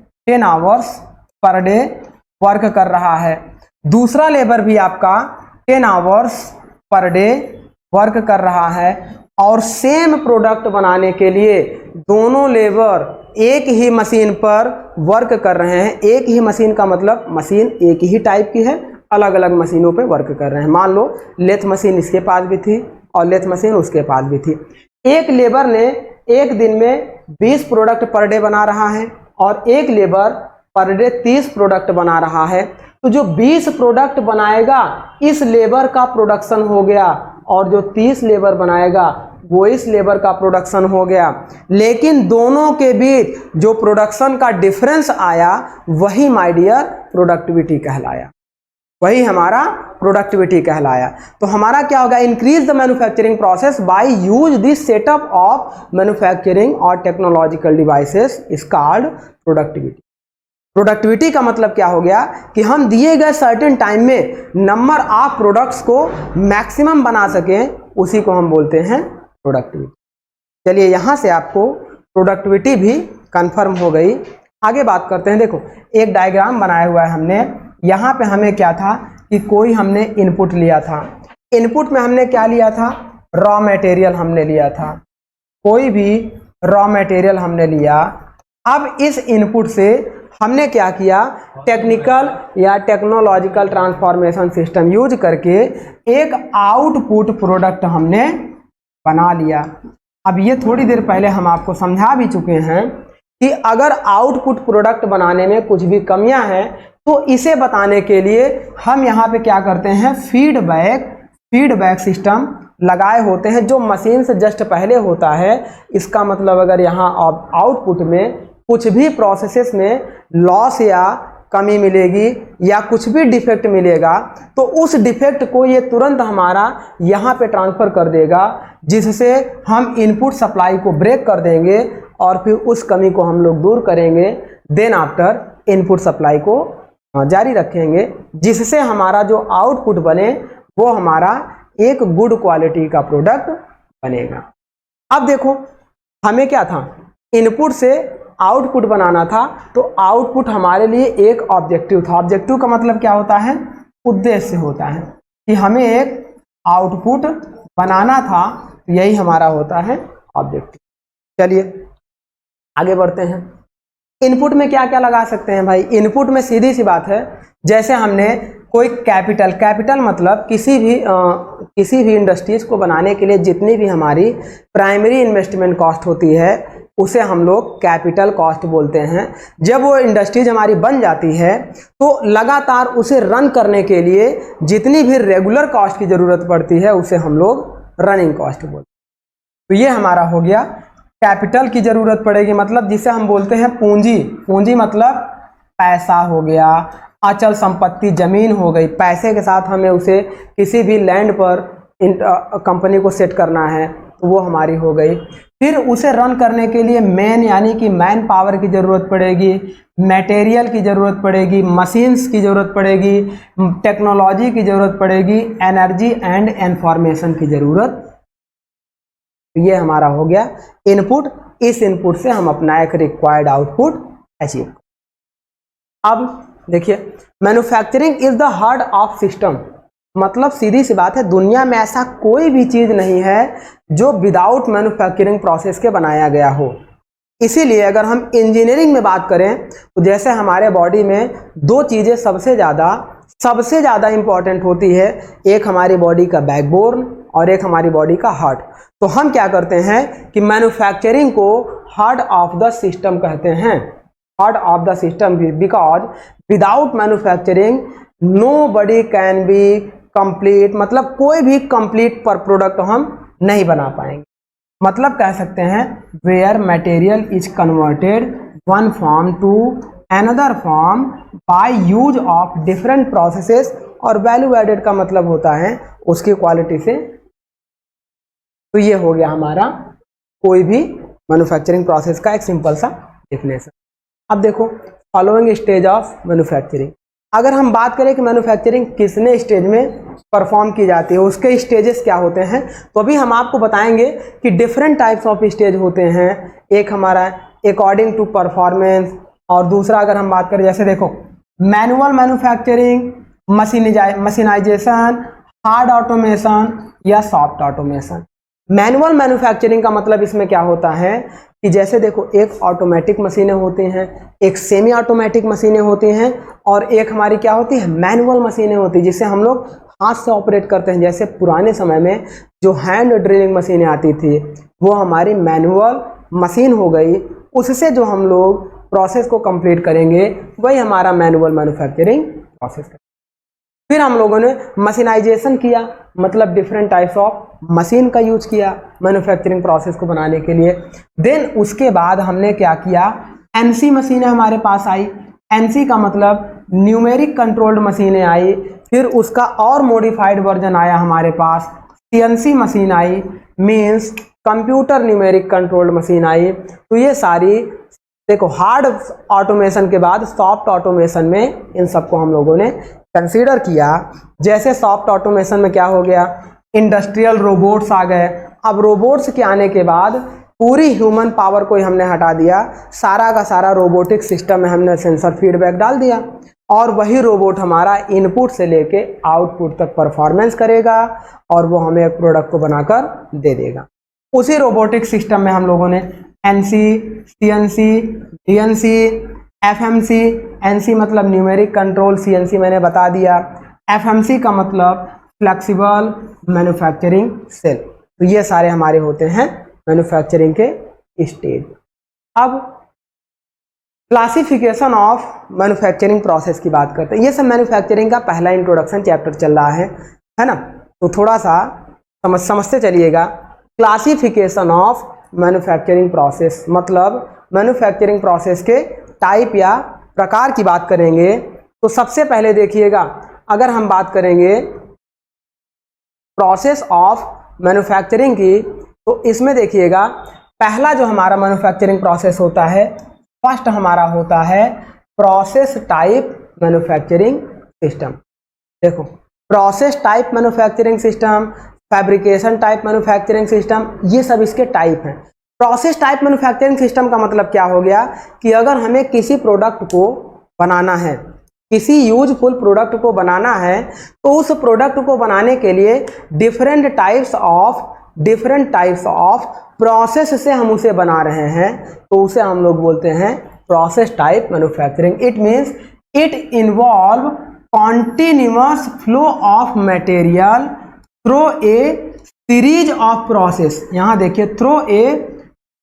वर्क कर रहा है, दूसरा लेबर भी आपका 10 आवर्स पर डे वर्क कर रहा है, और सेम प्रोडक्ट बनाने के लिए दोनों लेबर एक ही मशीन पर वर्क कर रहे हैं। एक ही मशीन का मतलब मशीन एक ही टाइप की है, अलग अलग मशीनों पे वर्क कर रहे हैं। मान लो लेथ मशीन इसके पास भी थी और लेथ मशीन उसके पास भी थी। एक लेबर ने एक दिन में 20 प्रोडक्ट पर डे बना रहा है और एक लेबर पर डे 30 प्रोडक्ट बना रहा है। तो जो 20 प्रोडक्ट बनाएगा इस लेबर का प्रोडक्शन हो गया, और जो 30 लेबर बनाएगा वो इस लेबर का प्रोडक्शन हो गया। लेकिन दोनों के बीच जो प्रोडक्शन का डिफरेंस आया वही माय डियर प्रोडक्टिविटी कहलाया, वही हमारा प्रोडक्टिविटी कहलाया। तो हमारा क्या होगा, increase the manufacturing process by use this setup of manufacturing और technological devices is called productivity. Productivity का मतलब क्या हो गया कि हम दिए गए सर्टेन टाइम में नंबर ऑफ प्रोडक्ट्स को मैक्सिमम बना सकें, उसी को हम बोलते हैं प्रोडक्टिविटी। चलिए यहाँ से आपको प्रोडक्टिविटी भी कंफर्म हो गई। आगे बात करते हैं। देखो एक डायग्राम बनाया हुआ है हमने। यहाँ पे हमें क्या था कि कोई हमने इनपुट लिया था, इनपुट में हमने क्या लिया था, रॉ मटेरियल हमने लिया था, कोई भी रॉ मटेरियल हमने लिया। अब इस इनपुट से हमने क्या किया, टेक्निकल या टेक्नोलॉजिकल ट्रांसफॉर्मेशन सिस्टम यूज करके एक आउटपुट प्रोडक्ट हमने बना लिया। अब ये थोड़ी देर पहले हम आपको समझा भी चुके हैं कि अगर आउटपुट प्रोडक्ट बनाने में कुछ भी कमियां हैं तो इसे बताने के लिए हम यहाँ पे क्या करते हैं, फीडबैक सिस्टम लगाए होते हैं जो मशीन से जस्ट पहले होता है। इसका मतलब अगर यहाँ आउटपुट में कुछ भी प्रोसेसेस में लॉस या कमी मिलेगी या कुछ भी डिफेक्ट मिलेगा तो उस डिफेक्ट को ये तुरंत हमारा यहाँ पे ट्रांसफ़र कर देगा, जिससे हम इनपुट सप्लाई को ब्रेक कर देंगे और फिर उस कमी को हम लोग दूर करेंगे। देन आफ्टर इनपुट सप्लाई को जारी रखेंगे, जिससे हमारा जो आउटपुट बने वो हमारा एक गुड क्वालिटी का प्रोडक्ट बनेगा। अब देखो हमें क्या था, इनपुट से आउटपुट बनाना था, तो आउटपुट हमारे लिए एक ऑब्जेक्टिव था। ऑब्जेक्टिव का मतलब क्या होता है? उद्देश्य होता है कि हमें एक आउटपुट बनाना था, यही हमारा होता है ऑब्जेक्टिव। चलिए आगे बढ़ते हैं। इनपुट में क्या क्या लगा सकते हैं भाई? इनपुट में सीधी सी बात है, जैसे हमने कोई कैपिटल मतलब किसी भी इंडस्ट्रीज को बनाने के लिए जितनी भी हमारी प्राइमरी इन्वेस्टमेंट कॉस्ट होती है, उसे हम लोग कैपिटल कॉस्ट बोलते हैं। जब वो इंडस्ट्रीज हमारी बन जाती है तो लगातार उसे रन करने के लिए जितनी भी रेगुलर कॉस्ट की ज़रूरत पड़ती है, उसे हम लोग रनिंग कॉस्ट बोलते हैं। तो ये हमारा हो गया कैपिटल की ज़रूरत पड़ेगी, मतलब जिसे हम बोलते हैं पूंजी। पूंजी मतलब पैसा हो गया, अचल संपत्ति ज़मीन हो गई। पैसे के साथ हमें उसे किसी भी लैंड पर कंपनी को सेट करना है, तो वो हमारी हो गई। फिर उसे रन करने के लिए मैन यानी कि मैन पावर की ज़रूरत पड़ेगी, मटेरियल की ज़रूरत पड़ेगी, मशीन्स की ज़रूरत पड़ेगी, टेक्नोलॉजी की ज़रूरत पड़ेगी, एनर्जी एंड इंफॉर्मेशन की ज़रूरत। ये हमारा हो गया इनपुट। इस इनपुट से हम अपना एक रिक्वायर्ड आउटपुट अचीव। अब देखिए, manufacturing is the heart of system, मतलब सीधी सी बात है, दुनिया में ऐसा कोई भी चीज़ नहीं है जो विदाउट मैन्युफैक्चरिंग प्रोसेस के बनाया गया हो। इसीलिए अगर हम इंजीनियरिंग में बात करें तो जैसे हमारे बॉडी में दो चीज़ें सबसे ज़्यादा इंपॉर्टेंट होती है, एक हमारी बॉडी का बैकबोन और एक हमारी बॉडी का हार्ट। तो हम क्या करते हैं कि मैन्युफैक्चरिंग को हार्ट ऑफ द सिस्टम कहते हैं, heart of the system, because without manufacturing nobody can be complete, मतलब कोई भी कंप्लीट पर प्रोडक्ट हम नहीं बना पाएंगे। मतलब कह सकते हैं where material is converted one form to another form by use of different processes, और वैल्यू एडेड का मतलब होता है उसकी क्वालिटी से। तो ये हो गया हमारा कोई भी मैन्युफैक्चरिंग प्रोसेस का एक सिंपल सा डेफिनेशन। अब देखो फॉलोइंग स्टेज ऑफ मैन्युफैक्चरिंग। अगर हम बात करें कि मैन्युफैक्चरिंग किसने स्टेज में परफॉर्म की जाती है, उसके स्टेजेस क्या होते हैं, तो अभी हम आपको बताएंगे कि डिफरेंट टाइप्स ऑफ स्टेज होते हैं। एक हमारा अकॉर्डिंग टू परफॉर्मेंस, और दूसरा अगर हम बात करें, जैसे देखो मैनुअल मैन्युफैक्चरिंग, मशीनाइजेशन, हार्ड ऑटोमेशन या सॉफ्ट ऑटोमेशन। मैनुअल मैन्युफैक्चरिंग का मतलब इसमें क्या होता है कि जैसे देखो एक ऑटोमेटिक मशीनें होती हैं, एक सेमी ऑटोमेटिक मशीनें होती हैं, और एक हमारी क्या होती है मैनुअल मशीनें होती हैं जिसे हम लोग हाथ से ऑपरेट करते हैं। जैसे पुराने समय में जो हैंड ड्रिलिंग मशीनें आती थी वो हमारी मैनुअल मशीन हो गई, उससे जो हम लोग प्रोसेस को कंप्लीट करेंगे वही हमारा मैनुअल मैन्युफैक्चरिंग प्रोसेस है। फिर हम लोगों ने मशीनाइजेशन किया, मतलब डिफरेंट टाइप्स ऑफ मशीन का यूज किया मैन्युफैक्चरिंग प्रोसेस को बनाने के लिए। देन उसके बाद हमने क्या किया, एनसी मशीनें हमारे पास आई। एनसी का मतलब न्यूमेरिक कंट्रोल्ड मशीनें आई। फिर उसका और मॉडिफाइड वर्जन आया हमारे पास, सीएनसी मशीन आई, means computer numeric controlled machine आई। तो ये सारी देखो हार्ड ऑटोमेशन के बाद सॉफ्ट ऑटोमेशन में इन सबको हम लोगों ने कंसीडर किया। जैसे सॉफ्ट ऑटोमेशन में क्या हो गया, इंडस्ट्रियल रोबोट्स आ गए। अब रोबोट्स के आने के बाद पूरी ह्यूमन पावर को ही हमने हटा दिया, सारा का सारा रोबोटिक सिस्टम में हमने सेंसर फीडबैक डाल दिया, और वही रोबोट हमारा इनपुट से लेके आउटपुट तक परफॉर्मेंस करेगा और वो हमें एक प्रोडक्ट को बनाकर दे देगा। उसी रोबोटिक सिस्टम में हम लोगों ने NC, CNC, DNC, FMC. NC मतलब न्यूमेरिक कंट्रोल, सीएनसी मैंने बता दिया, एफएमसी का मतलब फ्लेक्सिबल मैन्युफैक्चरिंग सेल। तो ये सारे हमारे होते हैं मैन्युफैक्चरिंग के स्टेज। अब क्लासिफिकेशन ऑफ मैन्युफैक्चरिंग प्रोसेस की बात करते हैं। ये सब मैन्युफैक्चरिंग का पहला इंट्रोडक्शन चैप्टर चल रहा है ना, तो थोड़ा सा समझते चलिएगा। क्लासिफिकेशन ऑफ मैन्युफैक्चरिंग प्रोसेस मतलब मैन्युफैक्चरिंग प्रोसेस के टाइप या प्रकार की बात करेंगे। तो सबसे पहले देखिएगा, अगर हम बात करेंगे प्रोसेस ऑफ मैन्युफैक्चरिंग की, तो इसमें देखिएगा पहला जो हमारा मैन्युफैक्चरिंग प्रोसेस होता है, फर्स्ट हमारा होता है प्रोसेस टाइप मैन्युफैक्चरिंग सिस्टम। देखो process type manufacturing system, fabrication type manufacturing system, ये सब इसके टाइप हैं। प्रोसेस टाइप मैन्युफैक्चरिंग सिस्टम का मतलब क्या हो गया कि अगर हमें किसी प्रोडक्ट को बनाना है, किसी यूजफुल प्रोडक्ट को बनाना है, तो उस प्रोडक्ट को बनाने के लिए डिफरेंट टाइप्स ऑफ प्रोसेस से हम उसे बना रहे हैं, तो उसे हम लोग बोलते हैं process type manufacturing. It means it involve continuous flow of material through a series of process. यहाँ देखिए, through a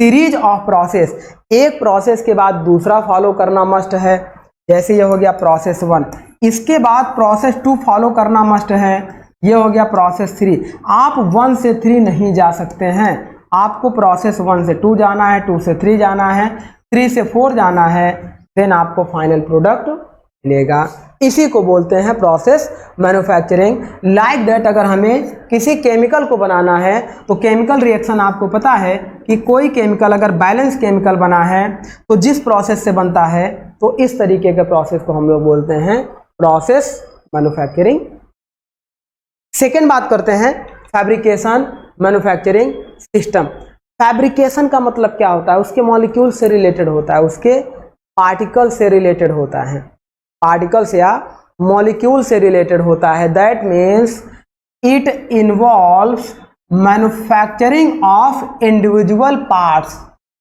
series of process, एक प्रोसेस के बाद दूसरा फॉलो करना मस्ट है। जैसे ये हो गया प्रोसेस 1, इसके बाद प्रोसेस 2 फॉलो करना मस्ट है, ये हो गया प्रोसेस 3। आप 1 से 3 नहीं जा सकते हैं, आपको प्रोसेस 1 से 2 जाना है, 2 से 3 जाना है, 3 से 4 जाना है, देन आपको फाइनल प्रोडक्ट मिलेगा। इसी को बोलते हैं प्रोसेस मैन्युफैक्चरिंग। लाइक दैट, अगर हमें किसी केमिकल को बनाना है तो केमिकल रिएक्शन आपको पता है कि कोई केमिकल अगर बैलेंस केमिकल बना है तो जिस प्रोसेस से बनता है, तो इस तरीके के प्रोसेस को हम लोग बोलते हैं प्रोसेस मैन्युफैक्चरिंग। सेकेंड बात करते हैं फैब्रिकेशन मैन्युफैक्चरिंग सिस्टम। फैब्रिकेशन का मतलब क्या होता है? उसके मॉलिक्यूल से रिलेटेड होता है, उसके पार्टिकल से रिलेटेड होता है, पार्टिकल्स या मॉलिक्यूल से रिलेटेड होता है। That means it involves manufacturing of individual parts.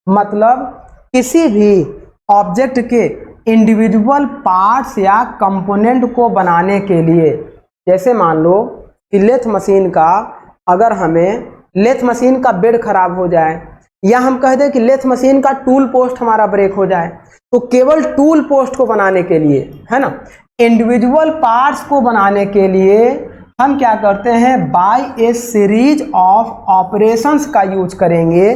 मतलब किसी भी ऑब्जेक्ट के इंडिविजुअल पार्ट्स या कंपोनेंट को बनाने के लिए, जैसे मान लो कि लेथ मशीन का, अगर हमें लेथ मशीन का बेड खराब हो जाए, या हम कह दें कि लेथ मशीन का टूल पोस्ट हमारा ब्रेक हो जाए, तो केवल टूल पोस्ट को बनाने के लिए, है ना, इंडिविजुअल पार्ट्स को बनाने के लिए हम क्या करते हैं, by a series of operations का यूज करेंगे,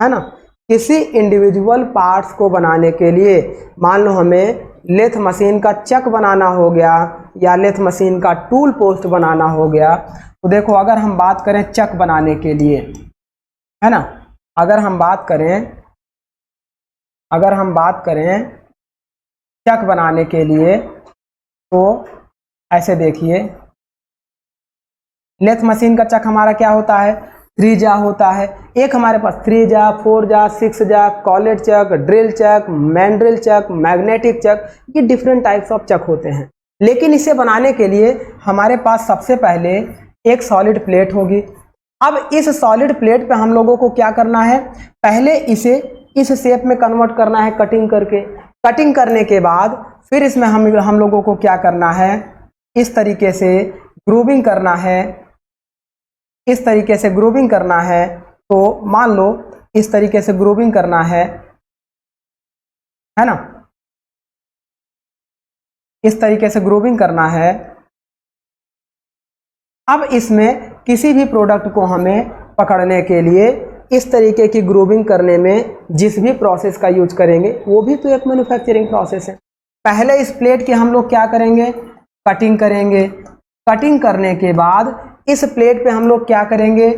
है ना। किसी इंडिविजुअल पार्ट्स को बनाने के लिए, मान लो हमें लेथ मशीन का चक बनाना हो गया या लेथ मशीन का टूल पोस्ट बनाना हो गया, तो देखो अगर हम बात करें चक बनाने के लिए, है ना, अगर हम बात करें चक बनाने के लिए, तो ऐसे देखिए, लेथ मशीन का चक हमारा क्या होता है, 3 जा होता है। एक हमारे पास 3 जा, 4 जा, 6 जा, कॉलेट चक, ड्रिल चक, मैंड्रिल चक, मैग्नेटिक चक, ये डिफरेंट टाइप्स ऑफ चक होते हैं। लेकिन इसे बनाने के लिए हमारे पास सबसे पहले एक सॉलिड प्लेट होगी। अब इस सॉलिड प्लेट पे हम लोगों को क्या करना है, पहले इसे इस शेप में कन्वर्ट करना है कटिंग करके। कटिंग करने के बाद फिर इसमें हम लोगों को क्या करना है, इस तरीके से ग्रूविंग करना है, इस तरीके से ग्रूविंग करना है। तो मान लो इस तरीके से ग्रूविंग करना है ना, इस तरीके से ग्रूविंग करना है। अब इसमें किसी भी प्रोडक्ट को हमें पकड़ने के लिए इस तरीके की ग्रूविंग करने में जिस भी प्रोसेस का यूज करेंगे, वो भी तो एक मैन्युफैक्चरिंग प्रोसेस है। पहले इस प्लेट की हम लोग क्या करेंगे, कटिंग करेंगे। कटिंग करने के बाद इस प्लेट पे हम लोग क्या करेंगे,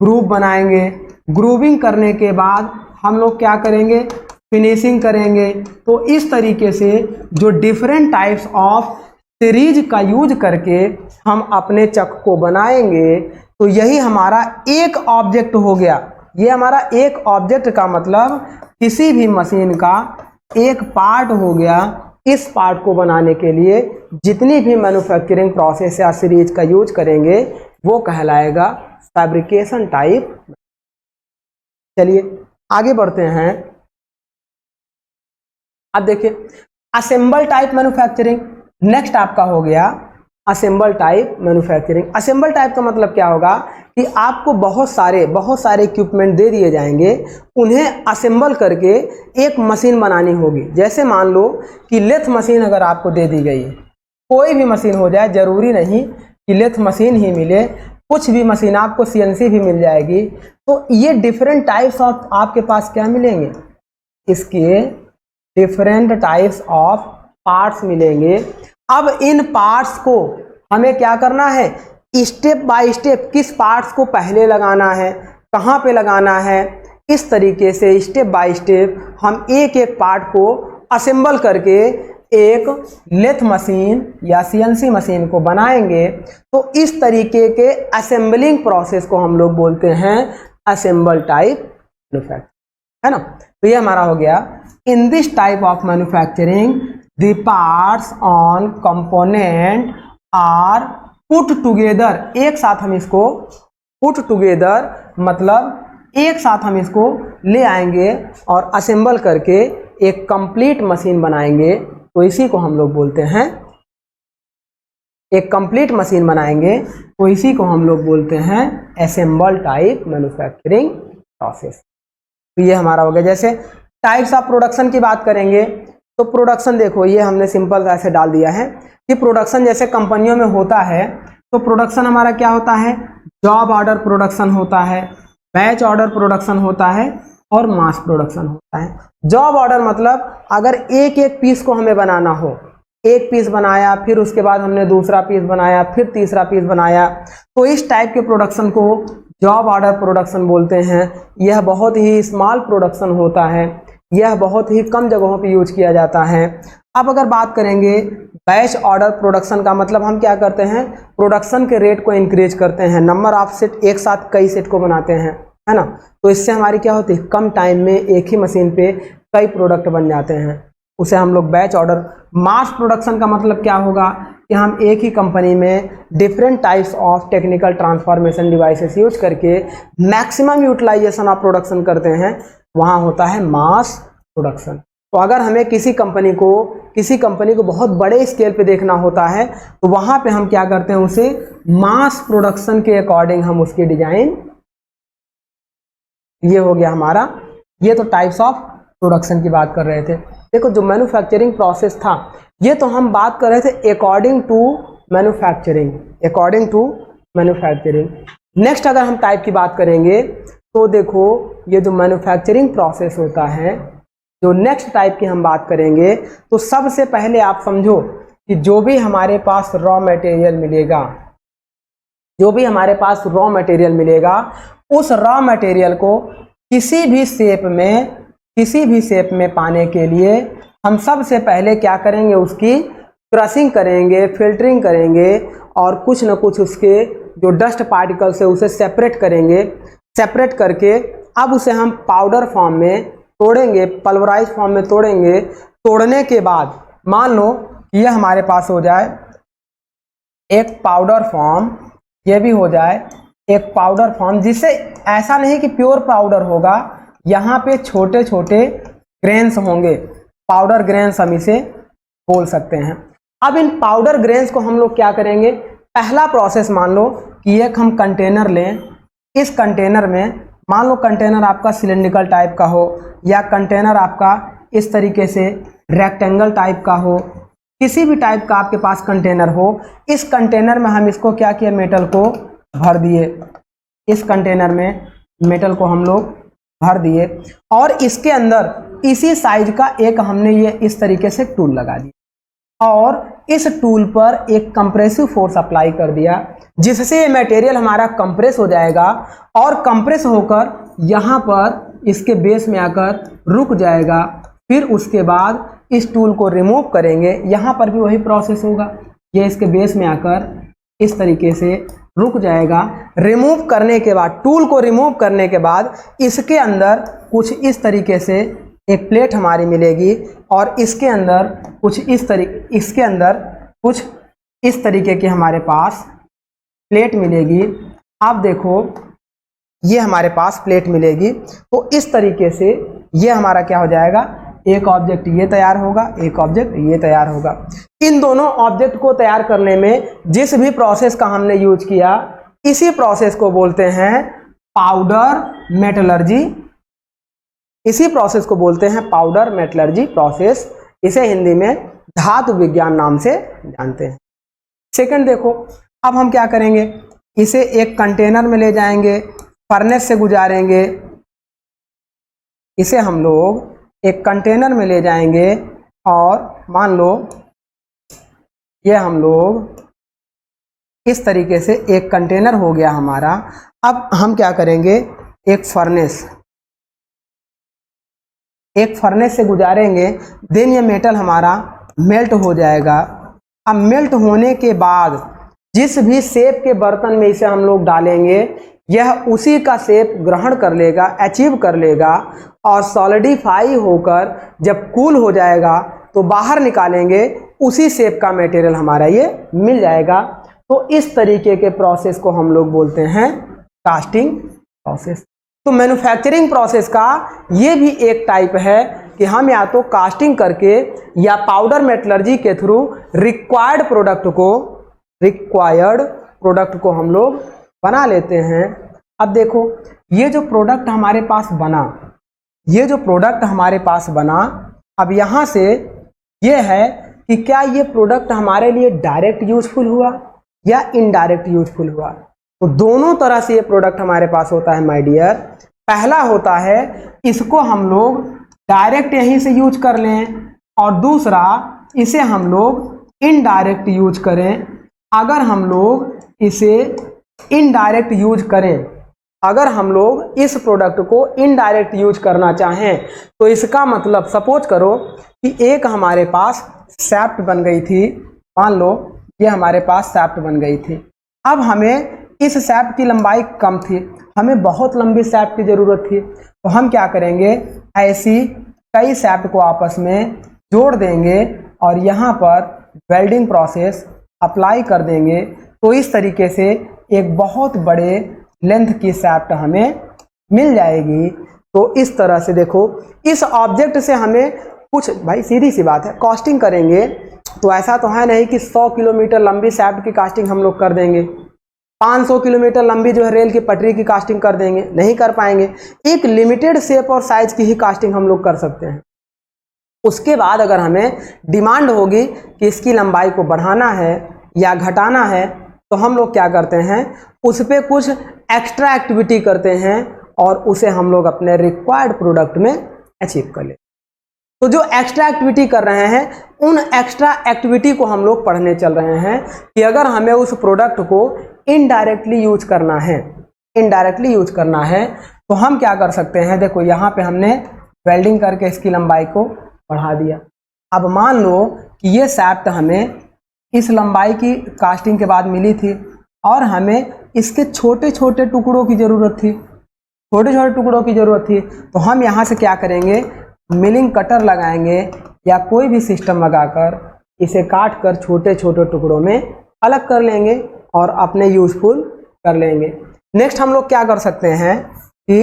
ग्रूव बनाएंगे। ग्रूविंग करने के बाद हम लोग क्या करेंगे, फिनिशिंग करेंगे। तो इस तरीके से जो डिफरेंट टाइप्स ऑफ सीरीज का यूज करके हम अपने चक को बनाएंगे, तो यही हमारा एक ऑब्जेक्ट हो गया। ये हमारा एक ऑब्जेक्ट का मतलब किसी भी मशीन का एक पार्ट हो गया। इस पार्ट को बनाने के लिए जितनी भी मैन्युफैक्चरिंग प्रोसेस या सीरीज का यूज करेंगे, वो कहलाएगा फैब्रिकेशन टाइप। चलिए आगे बढ़ते हैं। अब देखिए असेंबल टाइप मैन्युफैक्चरिंग नेक्स्ट आपका हो गया assemble type manufacturing. Assemble type का मतलब क्या होगा कि आपको बहुत सारे इक्विपमेंट दे दिए जाएंगे, उन्हें असेंबल करके एक मशीन बनानी होगी। जैसे मान लो कि लेथ मशीन अगर आपको दे दी गई है, कोई भी मशीन हो जाए, जरूरी नहीं कि लेथ मशीन ही मिले, कुछ भी मशीन, आपको सीएनसी भी मिल जाएगी। तो ये डिफरेंट टाइप्स ऑफ आपके पास क्या मिलेंगे, इसके डिफरेंट टाइप्स ऑफ पार्ट्स मिलेंगे। अब इन पार्ट्स को हमें क्या करना है, स्टेप बाय स्टेप किस पार्ट्स को पहले लगाना है, कहाँ पे लगाना है, इस तरीके से स्टेप बाय स्टेप हम एक एक पार्ट को असेंबल करके एक लेथ मशीन या सीएनसी मशीन को बनाएंगे। तो इस तरीके के असेंबलिंग प्रोसेस को हम लोग बोलते हैं असेंबल टाइप मैन्युफैक्चरिंग। है ना। तो ये हमारा हो गया, in this type of manufacturing the parts on component are put together, एक साथ हम इसको पुट टुगेदर मतलब एक साथ हम इसको ले आएंगे और असेंबल करके एक कंप्लीट मशीन बनाएंगे। तो इसी को हम लोग बोलते हैं, एक कंप्लीट मशीन बनाएंगे तो इसी को हम लोग बोलते हैं असेंबल टाइप मैन्युफैक्चरिंग प्रोसेस। तो ये हमारा हो गया। जैसे टाइप्स ऑफ प्रोडक्शन की बात करेंगे तो प्रोडक्शन देखो, ये हमने सिंपल ऐसे डाल दिया है कि प्रोडक्शन जैसे कंपनियों में होता है तो प्रोडक्शन हमारा क्या होता है, जॉब ऑर्डर प्रोडक्शन होता है, बैच ऑर्डर प्रोडक्शन होता है और मास प्रोडक्शन होता है। जॉब ऑर्डर मतलब अगर एक एक पीस को हमें बनाना हो, एक पीस बनाया फिर उसके बाद हमने दूसरा पीस बनाया फिर तीसरा पीस बनाया, तो इस टाइप के प्रोडक्शन को जॉब ऑर्डर प्रोडक्शन बोलते हैं। यह बहुत ही स्मॉल प्रोडक्शन होता है, यह बहुत ही कम जगहों पे यूज किया जाता है। अब अगर बात करेंगे बैच ऑर्डर प्रोडक्शन का, मतलब हम क्या करते हैं, प्रोडक्शन के रेट को इंक्रीज करते हैं, नंबर ऑफ सेट, एक साथ कई सेट को बनाते हैं, है ना। तो इससे हमारी क्या होती है, कम टाइम में एक ही मशीन पे कई प्रोडक्ट बन जाते हैं, उसे हम लोग बैच ऑर्डर। मास प्रोडक्शन का मतलब क्या होगा कि हम एक ही कंपनी में different types of technical transformation devices use करके मैक्सिमम यूटिलाइजेशन ऑफ प्रोडक्शन करते हैं, वहाँ होता है मास प्रोडक्शन। तो अगर हमें किसी कंपनी को बहुत बड़े स्केल पे देखना होता है तो वहाँ पे हम क्या करते हैं, उसे मास प्रोडक्शन के अकॉर्डिंग हम उसकी डिजाइन। ये हो गया हमारा, ये तो टाइप्स ऑफ प्रोडक्शन की बात कर रहे थे। देखो जो मैन्युफैक्चरिंग प्रोसेस था ये तो हम बात कर रहे थे according to manufacturing, according to manufacturing. Next अगर हम टाइप की बात करेंगे तो देखो ये जो मैन्युफैक्चरिंग प्रोसेस होता है, जो नेक्स्ट टाइप की हम बात करेंगे तो सबसे पहले आप समझो कि जो भी हमारे पास रॉ मटेरियल मिलेगा, जो भी हमारे पास रॉ मटेरियल मिलेगा, उस रॉ मटेरियल को किसी भी शेप में पाने के लिए हम सबसे पहले क्या करेंगे, उसकी क्रशिंग करेंगे, फिल्टरिंग करेंगे और कुछ न कुछ उसके जो डस्ट पार्टिकल्स है उसे सेपरेट करेंगे। सेपरेट करके अब उसे हम पाउडर फॉर्म में तोड़ेंगे, पल्वराइज फॉर्म में तोड़ेंगे। तोड़ने के बाद मान लो कि यह हमारे पास हो जाए एक पाउडर फॉर्म, ये भी हो जाए एक पाउडर फॉर्म, जिससे ऐसा नहीं कि प्योर पाउडर होगा, यहाँ पे छोटे छोटे ग्रेन्स होंगे, पाउडर ग्रेन्स हम इसे बोल सकते हैं। अब इन पाउडर ग्रेन्स को हम लोग क्या करेंगे, पहला प्रोसेस मान लो कि एक हम कंटेनर लें, इस कंटेनर में मान लो कंटेनर आपका सिलेंड्रिकल टाइप का हो या कंटेनर आपका इस तरीके से रेक्टेंगल टाइप का हो, किसी भी टाइप का आपके पास कंटेनर हो। इस कंटेनर में हम इसको क्या किया, मेटल को भर दिए, इस कंटेनर में मेटल को हम लोग भर दिए और इसके अंदर इसी साइज का एक हमने ये इस तरीके से टूल लगा दिया और इस टूल पर एक कंप्रेसिव फोर्स अप्लाई कर दिया, जिससे ये मटेरियल हमारा कंप्रेस हो जाएगा और कंप्रेस होकर यहाँ पर इसके बेस में आकर रुक जाएगा। फिर उसके बाद इस टूल को रिमूव करेंगे, यहाँ पर भी वही प्रोसेस होगा, ये इसके बेस में आकर इस तरीके से रुक जाएगा। रिमूव करने के बाद, टूल को रिमूव करने के बाद इसके अंदर कुछ इस तरीके से एक प्लेट हमारी मिलेगी और इसके अंदर कुछ इस तरीके की हमारे पास प्लेट मिलेगी। आप देखो ये हमारे पास प्लेट मिलेगी, तो इस तरीके से ये हमारा क्या हो जाएगा, एक ऑब्जेक्ट ये तैयार होगा, एक ऑब्जेक्ट ये तैयार होगा। इन दोनों ऑब्जेक्ट को तैयार करने में जिस भी प्रोसेस का हमने यूज किया, इसी प्रोसेस को बोलते हैं पाउडर मेटलर्जी। इसी प्रोसेस को बोलते हैं पाउडर मेटलर्जी प्रोसेस। इसे हिंदी में धातु विज्ञान नाम से जानते हैं। सेकंड देखो, अब हम क्या करेंगे, इसे एक कंटेनर में ले जाएंगे, फर्नेस से गुजारेंगे, इसे हम लोग एक कंटेनर में ले जाएंगे और मान लो ये हम लोग इस तरीके से एक कंटेनर हो गया हमारा। अब हम क्या करेंगे, एक फर्नेस से गुजारेंगे, देन ये मेटल हमारा मेल्ट हो जाएगा। अब मेल्ट होने के बाद जिस भी शेप के बर्तन में इसे हम लोग डालेंगे, यह उसी का शेप ग्रहण कर लेगा, अचीव कर लेगा और सॉलिडिफाई होकर जब कूल हो जाएगा तो बाहर निकालेंगे, उसी शेप का मटेरियल हमारा ये मिल जाएगा। तो इस तरीके के प्रोसेस को हम लोग बोलते हैं कास्टिंग प्रोसेस। तो मैन्युफैक्चरिंग प्रोसेस का ये भी एक टाइप है कि हम या तो कास्टिंग करके या पाउडर मेटलर्जी के थ्रू रिक्वायर्ड प्रोडक्ट को हम लोग बना लेते हैं। अब देखो ये जो प्रोडक्ट हमारे पास बना, अब यहाँ से ये है कि क्या ये प्रोडक्ट हमारे लिए डायरेक्ट यूजफुल हुआ या इनडायरेक्ट यूजफुल हुआ। तो दोनों तरह से ये प्रोडक्ट हमारे पास होता है माय डियर। पहला होता है इसको हम लोग डायरेक्ट यहीं से यूज कर लें और दूसरा इसे हम लोग इनडायरेक्ट यूज करें। अगर हम लोग इसे इनडायरेक्ट यूज करें, अगर हम लोग इस प्रोडक्ट को इनडायरेक्ट यूज करना चाहें तो इसका मतलब सपोज करो कि एक हमारे पास शाफ्ट बन गई थी, मान लो ये हमारे पास शाफ्ट बन गई थी। अब हमें इस शाफ्ट की लंबाई कम थी, हमें बहुत लंबी शाफ्ट की ज़रूरत थी, तो हम क्या करेंगे, ऐसी कई शाफ्ट को आपस में जोड़ देंगे और यहाँ पर वेल्डिंग प्रोसेस अप्लाई कर देंगे। तो इस तरीके से एक बहुत बड़े लेंथ की शाफ्ट हमें मिल जाएगी। तो इस तरह से देखो इस ऑब्जेक्ट से हमें कुछ, भाई सीधी सी बात है, कास्टिंग करेंगे तो ऐसा तो है नहीं कि 100 किलोमीटर लंबी शाफ्ट की कास्टिंग हम लोग कर देंगे, 500 किलोमीटर लंबी जो है रेल की पटरी की कास्टिंग कर देंगे, नहीं कर पाएंगे। एक लिमिटेड शेप और साइज की ही कास्टिंग हम लोग कर सकते हैं। उसके बाद अगर हमें डिमांड होगी कि इसकी लंबाई को बढ़ाना है या घटाना है तो हम लोग क्या करते हैं, उस पर कुछ एक्स्ट्रा एक्टिविटी करते हैं और उसे हम लोग अपने रिक्वायर्ड प्रोडक्ट में अचीव कर लेते। तो जो एक्स्ट्रा एक्टिविटी कर रहे हैं उन एक्स्ट्रा एक्टिविटी को हम लोग पढ़ने चल रहे हैं कि अगर हमें उस प्रोडक्ट को इनडायरेक्टली यूज करना है तो हम क्या कर सकते हैं। देखो यहाँ पे हमने वेल्डिंग करके इसकी लंबाई को बढ़ा दिया। अब मान लो कि ये शाफ्ट हमें इस लंबाई की कास्टिंग के बाद मिली थी और हमें इसके छोटे छोटे टुकड़ों की ज़रूरत थी, तो हम यहाँ से क्या करेंगे, मिलिंग कटर लगाएंगे या कोई भी सिस्टम लगाकर इसे काट कर छोटे छोटे टुकड़ों में अलग कर लेंगे और अपने यूजफुल कर लेंगे। नेक्स्ट हम लोग क्या कर सकते हैं कि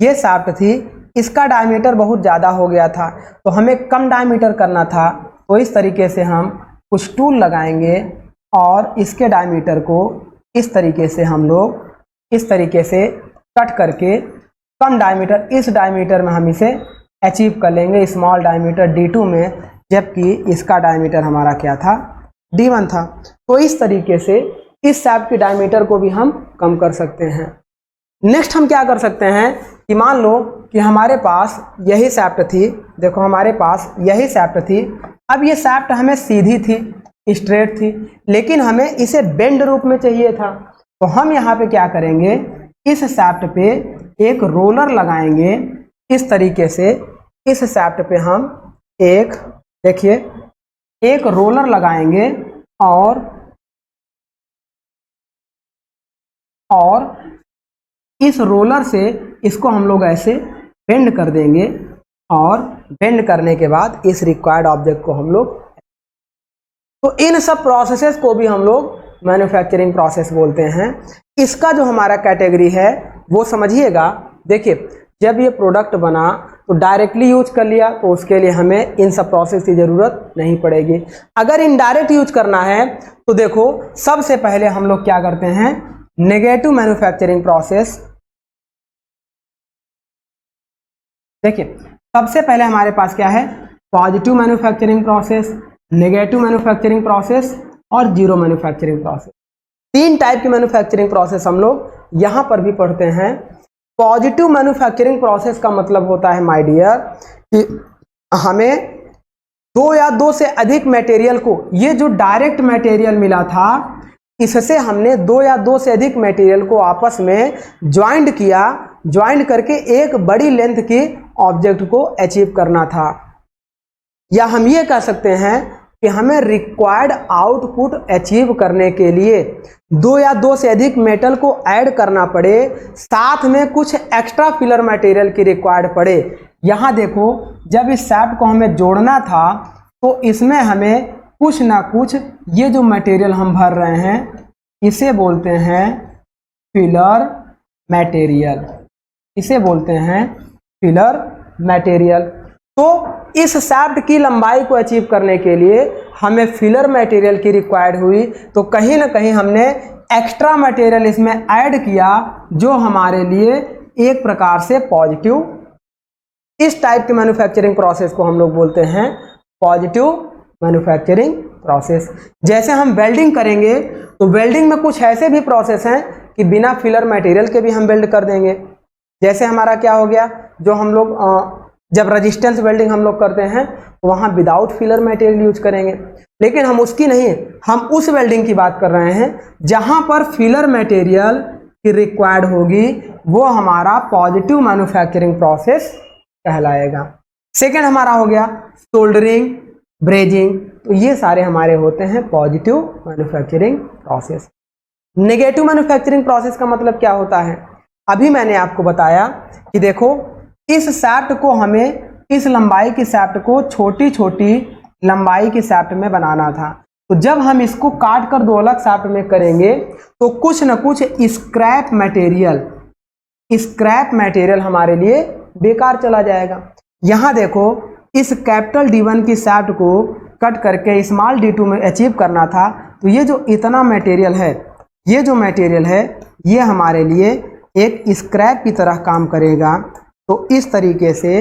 ये शाफ्ट थी, इसका डायमीटर बहुत ज़्यादा हो गया था तो हमें कम डायमीटर करना था, तो इस तरीके से हम कुछ टूल लगाएंगे और इसके डायमीटर को इस तरीके से हम लोग इस तरीके से कट करके कम डायमीटर, इस डायमीटर में हम इसे अचीव कर लेंगे, स्मॉल डायमीटर D2 में, जबकि इसका डायमीटर हमारा क्या था, D1 था। तो इस तरीके से इस शाफ्ट की डायमीटर को भी हम कम कर सकते हैं। नेक्स्ट हम क्या कर सकते हैं कि मान लो कि हमारे पास यही शाफ्ट थी, देखो हमारे पास यही शाफ्ट थी। अब ये शाफ्ट हमें सीधी थी, स्ट्रेट थी, लेकिन हमें इसे बेंड रूप में चाहिए था। तो हम यहाँ पे क्या करेंगे, इस शाफ्ट पे एक रोलर लगाएंगे इस तरीके से। इस शाफ्ट पे हम एक, देखिए, एक रोलर लगाएंगे और इस रोलर से इसको हम लोग ऐसे बेंड कर देंगे और बेंड करने के बाद इस रिक्वायर्ड ऑब्जेक्ट को हम लोग, तो इन सब प्रोसेसेस को भी हम लोग मैन्युफैक्चरिंग प्रोसेस बोलते हैं। इसका जो हमारा कैटेगरी है वो समझिएगा। देखिए जब ये प्रोडक्ट बना तो डायरेक्टली यूज कर लिया तो उसके लिए हमें इन सब प्रोसेस की ज़रूरत नहीं पड़ेगी। अगर इनडायरेक्ट यूज करना है तो देखो सबसे पहले हम लोग क्या करते हैं, नेगेटिव मैन्युफैक्चरिंग प्रोसेस। देखिए सबसे पहले हमारे पास क्या है, positive manufacturing process, negative manufacturing process और जीरो मैन्युफैक्चरिंग प्रोसेस। तीन टाइप की मैन्युफैक्चरिंग प्रोसेस हम लोग यहाँ पर भी पढ़ते हैं। पॉजिटिव मैन्युफैक्चरिंग प्रोसेस का मतलब होता है माय डियर कि हमें दो या दो से अधिक मटेरियल को, ये जो डायरेक्ट मटेरियल मिला था इससे हमने दो या दो से अधिक मटेरियल को आपस में ज्वाइंट किया, ज्वाइंट करके एक बड़ी लेंथ की ऑब्जेक्ट को अचीव करना था। या हम ये कह सकते हैं कि हमें रिक्वायर्ड आउटपुट अचीव करने के लिए 2 या 2 से अधिक मेटल को ऐड करना पड़े, साथ में कुछ एक्स्ट्रा फिलर मटेरियल की रिक्वायर्ड पड़े। यहाँ देखो, जब इस शाफ्ट को हमें जोड़ना था तो इसमें हमें कुछ ना कुछ ये जो मटेरियल हम भर रहे हैं इसे बोलते हैं फिलर मटेरियल, इसे बोलते हैं फिलर मटेरियल। तो इस शाफ्ट की लंबाई को अचीव करने के लिए हमें फिलर मटेरियल की रिक्वायर्ड हुई, तो कहीं ना कहीं हमने एक्स्ट्रा मटेरियल इसमें ऐड किया जो हमारे लिए एक प्रकार से पॉजिटिव, इस टाइप के मैन्युफैक्चरिंग प्रोसेस को हम लोग बोलते हैं पॉजिटिव मैन्युफैक्चरिंग प्रोसेस। जैसे हम वेल्डिंग करेंगे तो वेल्डिंग में कुछ ऐसे भी प्रोसेस हैं कि बिना फिलर मटेरियल के भी हम वेल्ड कर देंगे। जैसे हमारा क्या हो गया, जो हम लोग जब रेजिस्टेंस वेल्डिंग हम लोग करते हैं तो वहाँ विदाउट फिलर मटेरियल यूज करेंगे, लेकिन हम उसकी नहीं, हम उस वेल्डिंग की बात कर रहे हैं जहाँ पर फिलर मटेरियल की रिक्वायर्ड होगी, वो हमारा पॉजिटिव मैन्युफैक्चरिंग प्रोसेस कहलाएगा। सेकेंड हमारा हो गया सोल्डरिंग, ब्रेजिंग, तो ये सारे हमारे होते हैं positive manufacturing process. Negative manufacturing process का मतलब क्या होता है? अभी मैंने आपको बताया कि देखो, इस शाफ्ट को हमें, इस लंबाई की शाफ्ट को छोटी छोटी लंबाई की शाफ्ट में बनाना था, तो जब हम इसको काट कर 2 अलग शाफ्ट में करेंगे तो कुछ न कुछ स्क्रैप मटेरियल हमारे लिए बेकार चला जाएगा। यहाँ देखो, इस कैपिटल D1 की शाफ्ट को कट करके स्मॉल D2 में अचीव करना था, तो ये जो इतना मटेरियल है, ये जो मटेरियल है ये हमारे लिए एक स्क्रैप की तरह काम करेगा। तो इस तरीके से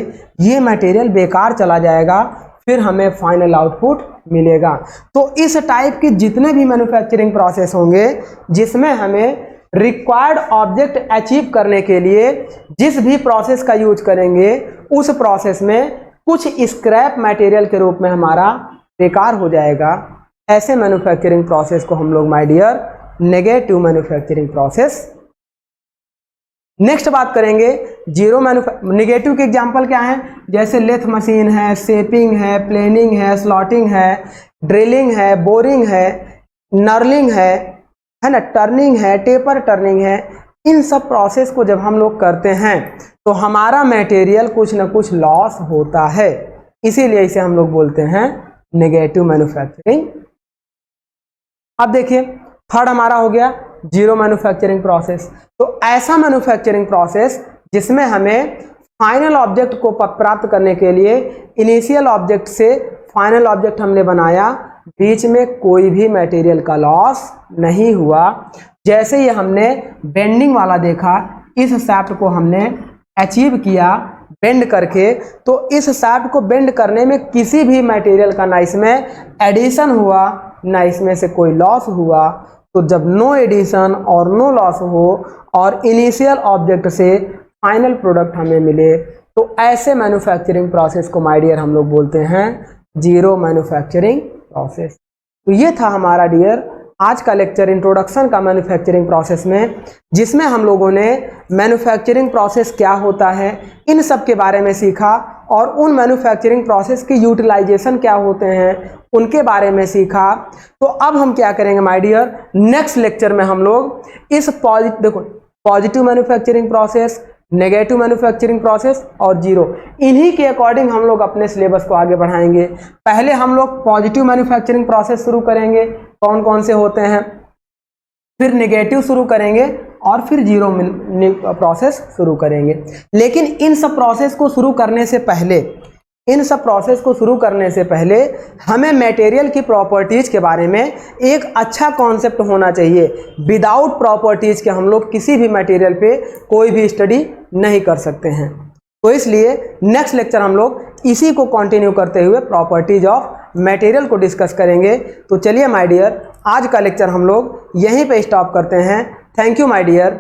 ये मटेरियल बेकार चला जाएगा, फिर हमें फाइनल आउटपुट मिलेगा। तो इस टाइप के जितने भी मैन्युफैक्चरिंग प्रोसेस होंगे जिसमें हमें रिक्वायर्ड ऑब्जेक्ट अचीव करने के लिए जिस भी प्रोसेस का यूज करेंगे, उस प्रोसेस में कुछ स्क्रैप मटेरियल के रूप में हमारा बेकार हो जाएगा। ऐसे मैन्युफैक्चरिंग प्रोसेस को हम लोग my dear negative manufacturing process. Next बात करेंगे नेगेटिव के एग्जांपल क्या हैं? जैसे लेथ मशीन है, शेपिंग है, प्लेनिंग है, स्लॉटिंग है, ड्रिलिंग है, बोरिंग है, नर्लिंग है ना, टर्निंग है, टेपर टर्निंग है। इन सब प्रोसेस को जब हम लोग करते हैं तो हमारा मटेरियल कुछ ना कुछ लॉस होता है, इसीलिए इसे हम लोग बोलते हैं नेगेटिव मैन्युफैक्चरिंग। अब देखिए, थर्ड हमारा हो गया जीरो मैन्युफैक्चरिंग प्रोसेस। तो ऐसा मैन्युफैक्चरिंग प्रोसेस जिसमें हमें फाइनल ऑब्जेक्ट को प्राप्त करने के लिए इनिशियल ऑब्जेक्ट से फाइनल ऑब्जेक्ट हमने बनाया, बीच में कोई भी मटेरियल का लॉस नहीं हुआ। जैसे ही हमने बेंडिंग वाला देखा, इस शाफ्ट को हमने अचीव किया बेंड करके, तो इस शाफ्ट को बेंड करने में किसी भी मटेरियल का ना इसमें एडिशन हुआ ना इसमें से कोई लॉस हुआ। तो जब नो एडिशन और नो लॉस हो और इनिशियल ऑब्जेक्ट से फाइनल प्रोडक्ट हमें मिले, तो ऐसे मैन्युफैक्चरिंग प्रोसेस को माय डियर हम लोग बोलते हैं जीरो मैन्युफैक्चरिंग प्रोसेस। तो ये था हमारा डियर आज का लेक्चर इंट्रोडक्शन का मैन्युफैक्चरिंग प्रोसेस में, जिसमें हम लोगों ने मैन्युफैक्चरिंग प्रोसेस क्या होता है इन सब के बारे में सीखा और उन मैन्युफैक्चरिंग प्रोसेस के यूटिलाइजेशन क्या होते हैं उनके बारे में सीखा। तो अब हम क्या करेंगे माय डियर, नेक्स्ट लेक्चर में हम लोग इस positive manufacturing process, negative manufacturing process और जीरो, इन्हीं के अकॉर्डिंग हम लोग अपने सिलेबस को आगे बढ़ाएंगे। पहले हम लोग पॉजिटिव मैन्युफैक्चरिंग प्रोसेस शुरू करेंगे, कौन कौन से होते हैं, फिर नेगेटिव शुरू करेंगे और फिर जीरो प्रोसेस शुरू करेंगे। लेकिन इन सब प्रोसेस को शुरू करने से पहले हमें मटेरियल की प्रॉपर्टीज के बारे में एक अच्छा कॉन्सेप्ट होना चाहिए। विदाउट प्रॉपर्टीज के हम लोग किसी भी मटेरियल पे कोई भी स्टडी नहीं कर सकते हैं। तो इसलिए नेक्स्ट लेक्चर हम लोग इसी को कंटिन्यू करते हुए प्रॉपर्टीज ऑफ मटेरियल को डिस्कस करेंगे। तो चलिए माय डियर, आज का लेक्चर हम लोग यहीं पे स्टॉप करते हैं। Thank you my dear.